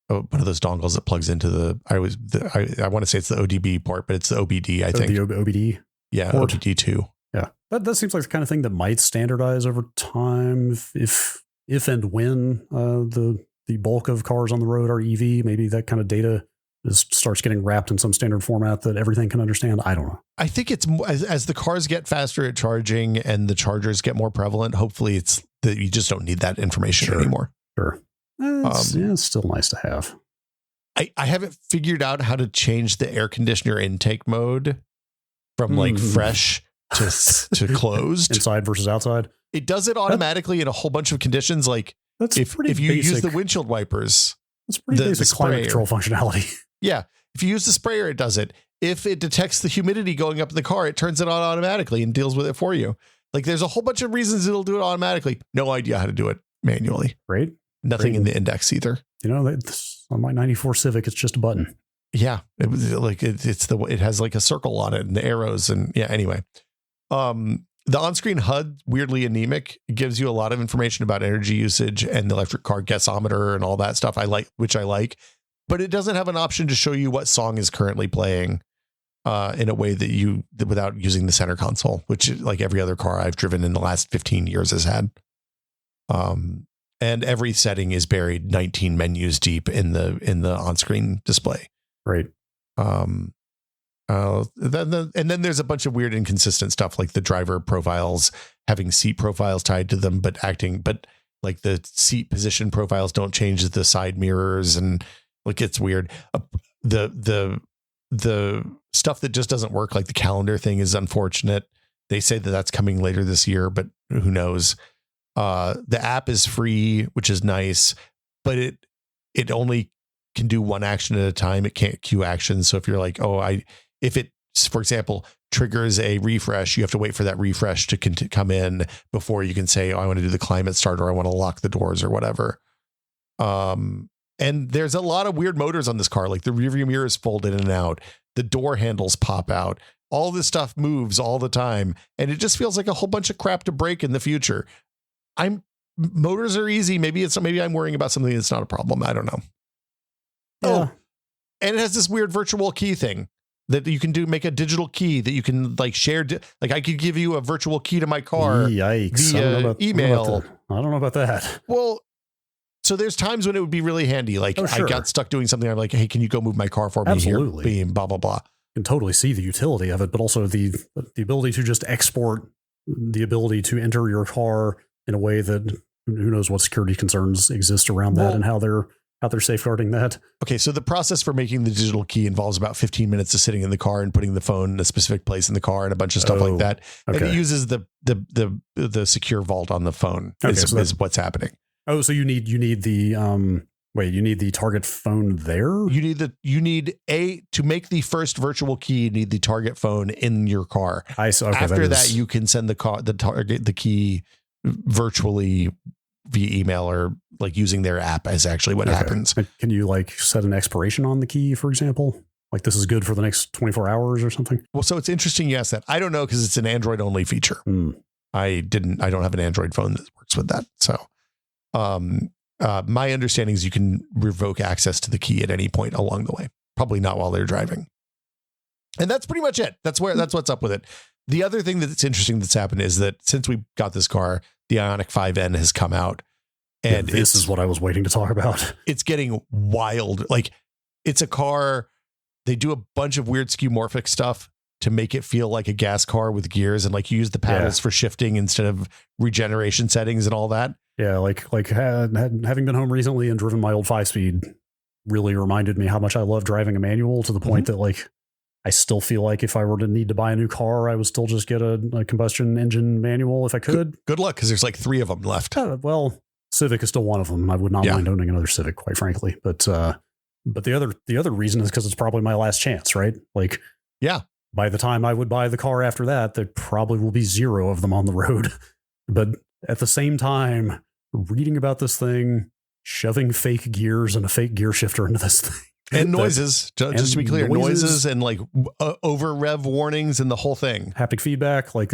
one of those dongles that plugs into I want to say it's the ODB port, but it's the OBD, I think. The OBD? Yeah, port. OBD2. Yeah. That seems like the kind of thing that might standardize over time if and when the bulk of cars on the road are EV. Maybe that kind of data starts getting wrapped in some standard format that everything can understand. I don't know. I think it's as the cars get faster at charging and the chargers get more prevalent, hopefully it's that you just don't need that information anymore. Sure. It's still nice to have. I haven't figured out how to change the air conditioner intake mode from like fresh to closed. Inside versus outside. It does it automatically in a whole bunch of conditions. Like if you use the windshield wipers, that's pretty basic climate control functionality. Yeah. If you use the sprayer, it does it. If it detects the humidity going up in the car, it turns it on automatically and deals with it for you. Like there's a whole bunch of reasons it'll do it automatically. No idea how to do it manually. Great. Nothing in the index either. On my 94 Civic, it's just a button. Yeah. It was like, it has like a circle on it and the arrows and yeah. Anyway, the on-screen HUD, weirdly anemic, gives you a lot of information about energy usage and the electric car gasometer and all that stuff. Which I like, but it doesn't have an option to show you what song is currently playing in a way that without using the center console, which like every other car I've driven in the last 15 years has had. And every setting is buried 19 menus deep in the on-screen display. Right. And then there's a bunch of weird inconsistent stuff like the driver profiles having seat profiles tied to them, but like the seat position profiles don't change the side mirrors, and like it's weird. The stuff that just doesn't work, like the calendar thing, is unfortunate. They say that that's coming later this year, but who knows? The app is free, which is nice, but it only can do one action at a time. It can't queue actions. So if you're like, if it, for example, triggers a refresh, you have to wait for that refresh to come in before you can say, I want to do the climate start, or I want to lock the doors or whatever. And there's a lot of weird motors on this car. Like the rearview mirror is folded in and out. The door handles pop out. All this stuff moves all the time. And it just feels like a whole bunch of crap to break in the future. Motors are easy. Maybe I'm worrying about something that's not a problem. I don't know. Yeah. Oh, and it has this weird virtual key thing that you can make a digital key that you can like share. Like I could give you a virtual key to my car. Yikes. Via email. I don't know about that. Well, so there's times when it would be really handy. Like I got stuck doing something. I'm like, hey, can you go move my car for me? Absolutely. Here? Blah, blah, blah. can totally see the utility of it, but also the ability to just export, the ability to enter your car in a way that who knows what security concerns exist around that and how they're safeguarding that. Okay, so the process for making the digital key involves about 15 minutes of sitting in the car and putting the phone in a specific place in the car and a bunch of stuff like that. Okay. And it uses the secure vault on the phone is what's happening. Oh, so you need the you need the target phone there? You need to make the first virtual key, you need the target phone in your car. Okay, after that you can send the key virtually via email or like using their app is actually what happens. Can you like set an expiration on the key, for example? Like this is good for the next 24 hours or something? Well, so it's interesting you asked that. I don't know because it's an Android only feature. I don't have an Android phone that works with that. So my understanding is you can revoke access to the key at any point along the way. Probably not while they're driving. And that's pretty much it. That's what's up with it. The other thing that's interesting that's happened is that since we got this car, the Ioniq 5N has come out. And this is what I was waiting to talk about. It's getting wild. Like it's a car. They do a bunch of weird skeuomorphic stuff to make it feel like a gas car with gears, and like you use the paddles for shifting instead of regeneration settings and all that. Yeah. Like having been home recently and driven my old 5-speed really reminded me how much I love driving a manual, to the point that like, I still feel like if I were to need to buy a new car, I would still just get a combustion engine manual if I could. Good luck, because there's like 3 of them left. Well, Civic is still one of them, and I would not mind owning another Civic, quite frankly. But the other reason is because it's probably my last chance, right? Like, by the time I would buy the car after that, there probably will be 0 of them on the road. But at the same time, reading about this thing, shoving fake gears and a fake gear shifter into this thing. And noises, just to be clear, noises and like over rev warnings and the whole thing. Haptic feedback, like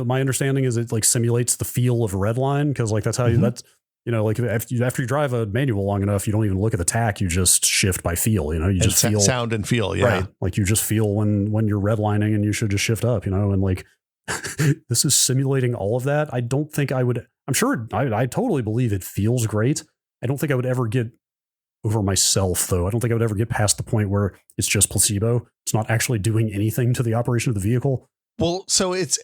my understanding is it like simulates the feel of a red line, because like that's how like after you drive a manual long enough, you don't even look at the tack, you just shift by feel. You just feel sound and feel, right? Like you just feel when you're redlining, and you should just shift up, and like this is simulating all of that. I don't think I would. I'm sure I totally believe it feels great. I don't think I would ever get over myself, though. I don't think I would ever get past the point where it's just placebo. It's not actually doing anything to the operation of the vehicle. Well, so it's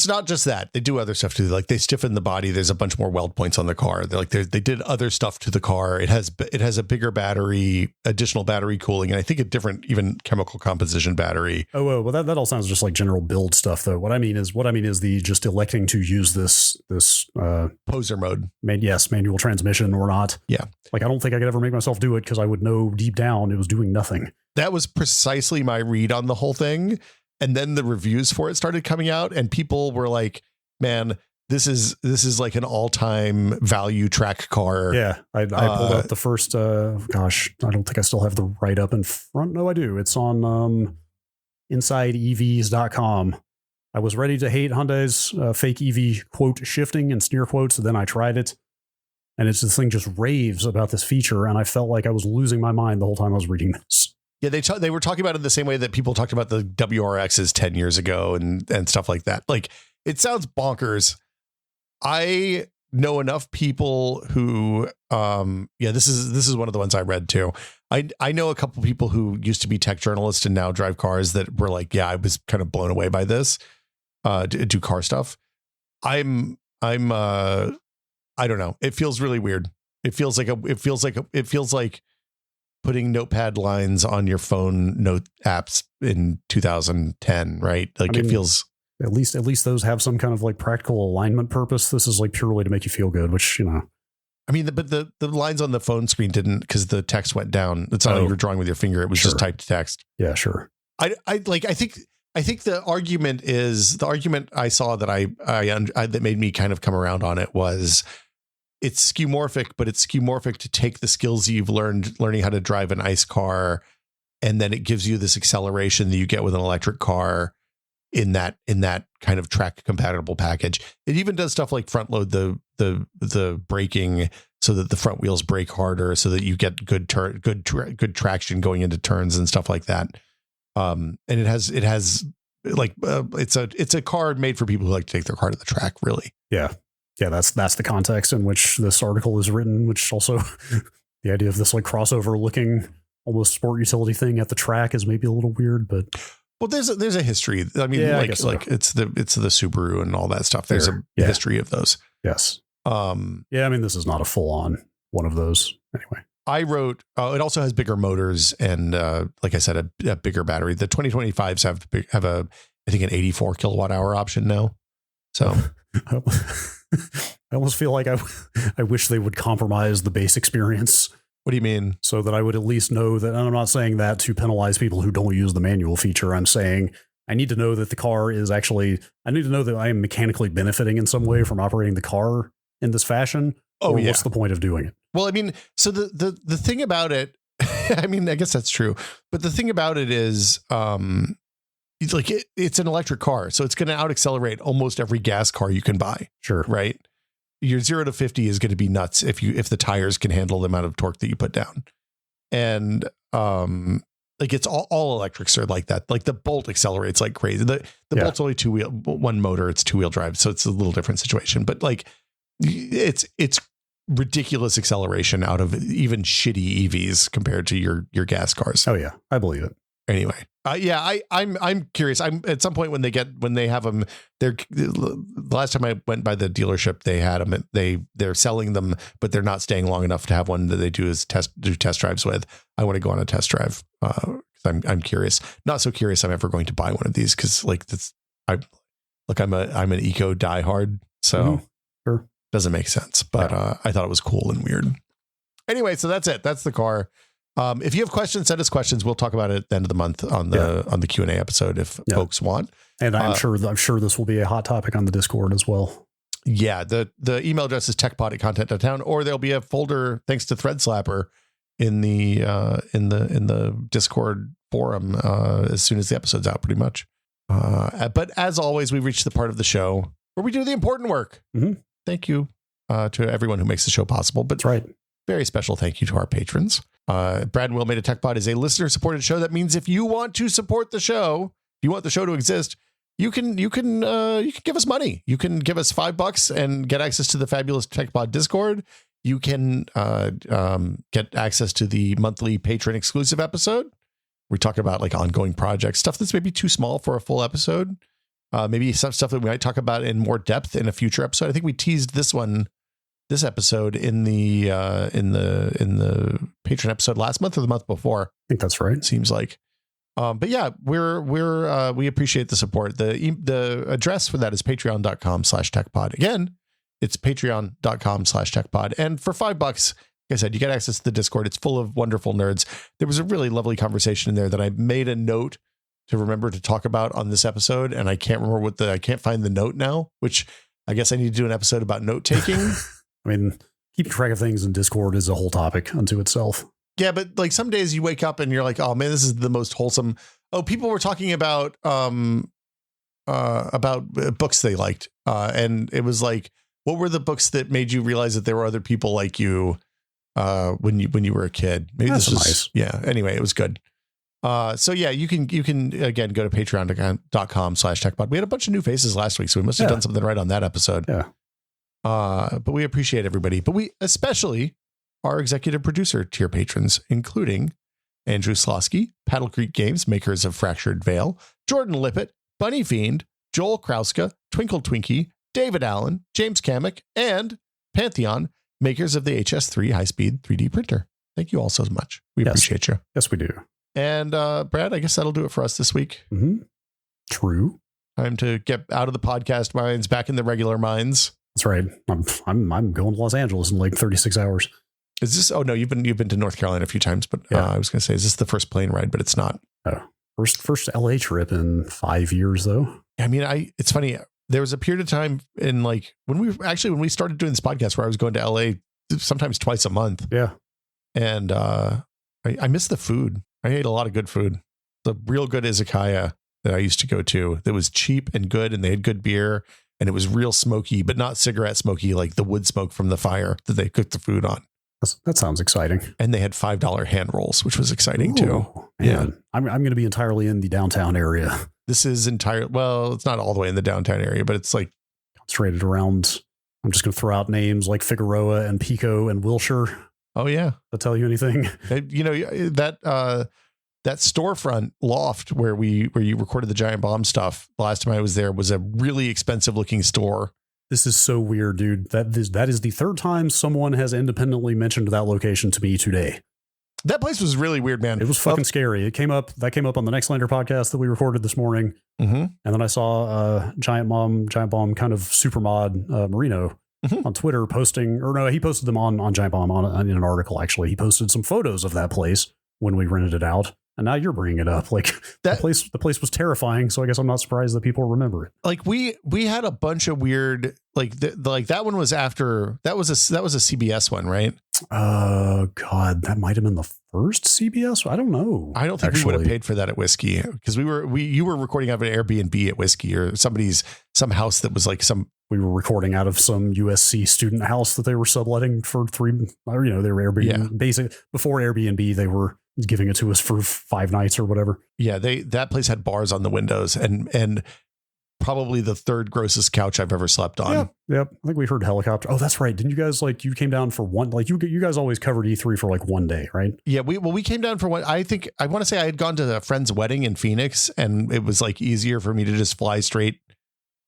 not just that. They do other stuff too. Like they stiffen the body. There's a bunch more weld points on the car. They did other stuff to the car. It has a bigger battery, additional battery cooling, and I think a different even chemical composition battery. Oh, well, that all sounds just like general build stuff, though. What I mean is the just electing to use this poser mode. Manual transmission or not. Yeah. Like I don't think I could ever make myself do it, because I would know deep down it was doing nothing. That was precisely my read on the whole thing. And then the reviews for it started coming out, and people were like, man, this is like an all-time value track car. Yeah. I pulled out the first, I don't think I still have the write-up in front. No, I do. It's on InsideEVs.com. I was ready to hate Hyundai's fake EV quote shifting and sneer quotes. And then I tried it, and this thing just raves about this feature. And I felt like I was losing my mind the whole time I was reading this. Yeah, they were talking about it the same way that people talked about the WRXs 10 years ago and stuff like that. Like, it sounds bonkers. I know enough people who, this is one of the ones I read too. I know a couple people who used to be tech journalists and now drive cars that were like, yeah, I was kind of blown away by this, do car stuff. I don't know. It feels really weird. It feels like putting notepad lines on your phone note apps in 2010, right? Like, it feels at least those have some kind of like practical alignment purpose. This is like purely to make you feel good, which, I mean, but the lines on the phone screen didn't, because the text went down. It's not like you were drawing with your finger. It was just typed text. Yeah, sure. I think the argument I saw that that made me kind of come around on it was, it's skeuomorphic, but it's skeuomorphic to take the skills you've learning how to drive an ICE car, and then it gives you this acceleration that you get with an electric car in that kind of track compatible package. It even does stuff like front load the braking so that the front wheels brake harder, so that you get good traction going into turns and stuff like that. And it has like it's a car made for people who like to take their car to the track, really. Yeah. Yeah, that's the context in which this article is written, which also the idea of this like crossover looking almost sport utility thing at the track is maybe a little weird, but well, there's a history. I mean, yeah, like it's the Subaru and all that stuff. There's a history of those. Yes. Yeah, I mean, this is not a full on one of those anyway. I wrote, it also has bigger motors and, like I said, a bigger battery. The 2025s have a, I think, an 84 kilowatt hour option now. So I almost feel like I wish they would compromise the base experience. What do you mean? So that I would at least know that, and I'm not saying that to penalize people who don't use the manual feature. I'm saying I need to know that the car is actually, I need to know that I am mechanically benefiting in some way from operating the car in this fashion. Oh, yeah. What's the point of doing it? Well, I mean, so the thing about it, I mean, I guess that's true. But the thing about it is, it's like it's an electric car, so it's going to out accelerate almost every gas car you can buy. Sure. Right. Your 0 to 50 is going to be nuts if the tires can handle the amount of torque that you put down. And like it's all electrics are like that. Like the Bolt accelerates like crazy. The Bolt's only one motor. It's 2-wheel drive, so it's a little different situation. But like it's ridiculous acceleration out of even shitty EVs compared to your gas cars. Oh yeah, I believe it. Anyway, I'm curious. I'm at some point when they have them. The last time I went by the dealership, they had them. They're selling them, but they're not staying long enough to have one that they do test drives with. I want to go on a test drive. I'm curious. Not so curious I'm ever going to buy one of these because like I'm an eco diehard, so sure. Doesn't make sense. But I thought it was cool and weird. Anyway, so that's it. That's the car. If you have questions, send us questions. We'll talk about it at the end of the month on the Q&A episode if folks want. And I'm sure this will be a hot topic on the Discord as well. Yeah, the email address is techpod@content.town, or there'll be a folder thanks to ThreadSlapper in the Discord forum as soon as the episode's out, pretty much. But as always, we reach the part of the show where we do the important work. Mm-hmm. Thank you to everyone who makes the show possible. But that's right. Very special thank you to our patrons. Brad and Will Made a Tech Pod is a listener-supported show. That means if you want to support the show, if you want the show to exist, you can give us money. You can give us $5 and get access to the fabulous Tech Pod Discord. You can get access to the monthly patron exclusive episode. We talk about like ongoing projects, stuff that's maybe too small for a full episode. Maybe some stuff that we might talk about in more depth in a future episode. I think we teased this episode in the patron episode last month or the month before. I think that's right. It seems like. But yeah, we appreciate the support. The address for that is patreon.com/techpod. Again, it's patreon.com/techpod. And for $5, like I said, you get access to the Discord. It's full of wonderful nerds. There was a really lovely conversation in there that I made a note to remember to talk about on this episode. And I can't remember I can't find the note now, which I guess I need to do an episode about note taking. I mean, keeping track of things in Discord is a whole topic unto itself. Yeah, but like some days you wake up and you're like, oh man, this is the most wholesome. Oh, people were talking about books they liked. And it was like, what were the books that made you realize that there were other people like you when you were a kid? Maybe That's this was nice. Yeah. Anyway, it was good. So yeah, you can again go to patreon.com/techpod. We had a bunch of new faces last week, so we must have done something right on that episode. Yeah. But we appreciate everybody, but we especially our executive producer tier patrons, including Andrew Slosky, Paddle Creek Games, makers of Fractured Veil, Jordan Lippett, Bunny Fiend, Joel Krauska, Twinkle Twinkie, David Allen, James Kamek, and Pantheon, makers of the HS3 high-speed 3D printer. Thank you all so much. We appreciate you. Yes, we do. And Brad, I guess that'll do it for us this week. Mm-hmm. True. Time to get out of the podcast minds, back in the regular minds. That's right. I'm going to Los Angeles in like 36 hours. Is this? Oh no, you've been to North Carolina a few times, but I was going to say, is this the first plane ride? But it's not. First LA trip in 5 years though. I mean, it's funny. There was a period of time in like when we started doing this podcast where I was going to LA sometimes twice a month. Yeah. And I miss the food. I ate a lot of good food. The real good izakaya that I used to go to that was cheap and good, and they had good beer, and it was real smoky, but not cigarette smoky, like the wood smoke from the fire that they cooked the food on. That sounds exciting. And they had $5 hand rolls, which was exciting too. Man. Yeah. I'm going to be entirely in the downtown area. This is well, it's not all the way in the downtown area, but it's like concentrated around. I'm just going to throw out names like Figueroa and Pico and Wilshire. Oh yeah. To tell you anything. You know, that storefront loft where you recorded the Giant Bomb stuff the last time I was there was a really expensive looking store. This is so weird, dude. That is the third time someone has independently mentioned that location to me today. That place was really weird, man. It was fucking scary. That came up on the Next Lander podcast that we recorded this morning. Mm-hmm. And then I saw Giant Bomb kind of super mod Marino on Twitter posting, or no, he posted them on Giant Bomb in an article. Actually, he posted some photos of that place when we rented it out. And now you're bringing it up. Like the place was terrifying. So I guess I'm not surprised that people remember it. Like we had a bunch of weird, like that one was after that was a CBS one, right? God, that might've been the first CBS. I don't know. I don't think we would have paid for that at Whiskey, because you were recording out of an Airbnb at Whiskey, or some house that was like we were recording out of some USC student house that they were subletting for they were Airbnb basic before Airbnb. They were giving it to us for 5 nights or whatever. Yeah. That place had bars on the windows and probably the third grossest couch I've ever slept on. Yep. I think we heard helicopter. Oh, that's right. Didn't you guys you came down for one, you guys always covered E3 for like one day, right? Yeah. We came down for one. I want to say I had gone to a friend's wedding in Phoenix, and it was like easier for me to just fly straight.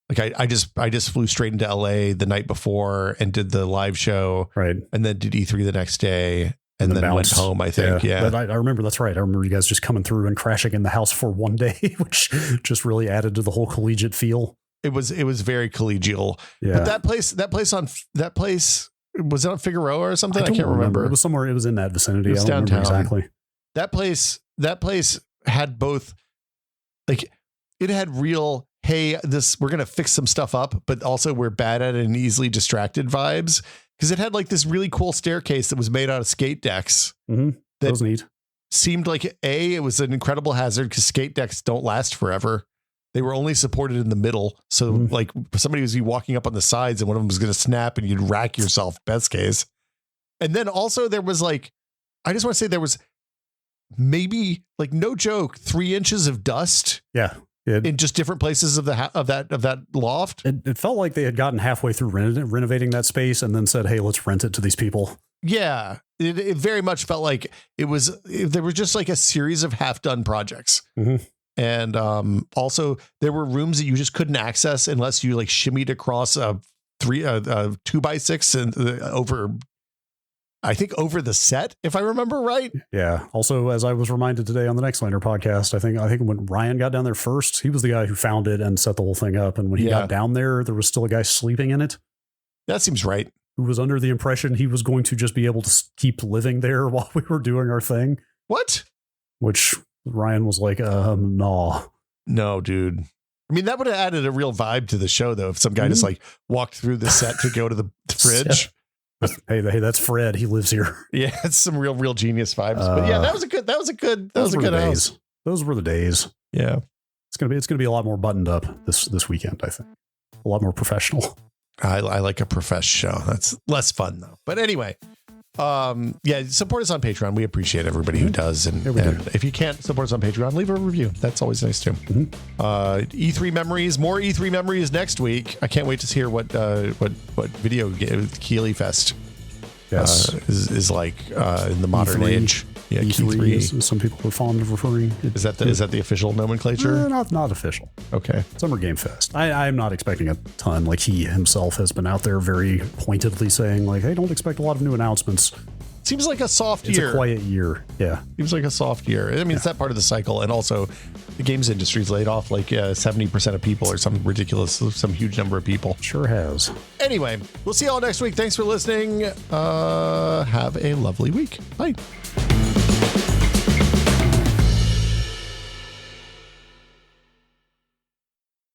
Like I just flew straight into LA the night before and did the live show. Right. And then did E3 the next day. And then went home, I think. Yeah. But I remember, that's right. I remember you guys just coming through and crashing in the house for one day, which just really added to the whole collegiate feel. It was very collegial. Yeah. But that place was it on Figueroa or something? I can't remember. It was somewhere. It was in that vicinity. It was downtown. Exactly. That place had both, like, it had real, hey, we're going to fix some stuff up, but also we're bad at it and easily distracted vibes. Because it had like this really cool staircase that was made out of skate decks. Mm-hmm. That was neat. Seemed like it was an incredible hazard, because skate decks don't last forever. They were only supported in the middle. So like somebody was walking up on the sides and one of them was going to snap and you'd rack yourself, best case. And then also there was like, I just want to say there was maybe, like, no joke, 3 inches of dust. Yeah. In just different places of that loft. It felt like they had gotten halfway through renovating that space and then said, hey, let's rent it to these people. Yeah, it very much felt like there was just like a series of half-done projects. Mm-hmm. And also there were rooms that you just couldn't access unless you like shimmied across a 2x6 and over the set, if I remember right. Yeah. Also, as I was reminded today on the Next Lander podcast, I think when Ryan got down there first, he was the guy who found it and set the whole thing up. And when he got down there was still a guy sleeping in it. That seems right. Who was under the impression he was going to just be able to keep living there while we were doing our thing. What? Which Ryan was like, no. No, dude. I mean, that would have added a real vibe to the show, though, if some guy just like walked through the set to go to the fridge. Hey, that's Fred. He lives here. Yeah, it's some real genius vibes. But yeah, that was a good house. Those were the days. Yeah. It's gonna be a lot more buttoned up this weekend, I think. A lot more professional. I like a profesh show. That's less fun though. But anyway, support us on Patreon. We appreciate everybody who does. And if you can't support us on Patreon, leave a review. That's always nice too. Mm-hmm. E3 memories, more E3 memories next week. I can't wait to hear what video game Keeley Fest is like in the modern E3. age. Yeah, E3 as some people are fond of referring. Is that the official nomenclature? Not official. Okay. Summer Game Fest. I'm not expecting a ton. Like, he himself has been out there very pointedly saying, like, hey, don't expect a lot of new announcements. Seems like a soft year. It's a quiet year. Yeah. Seems like a soft year. I mean, it's that part of the cycle. And also the games industry's laid off like 70% of people, or some huge number of people. Sure has. Anyway, we'll see you all next week. Thanks for listening. Have a lovely week. Bye.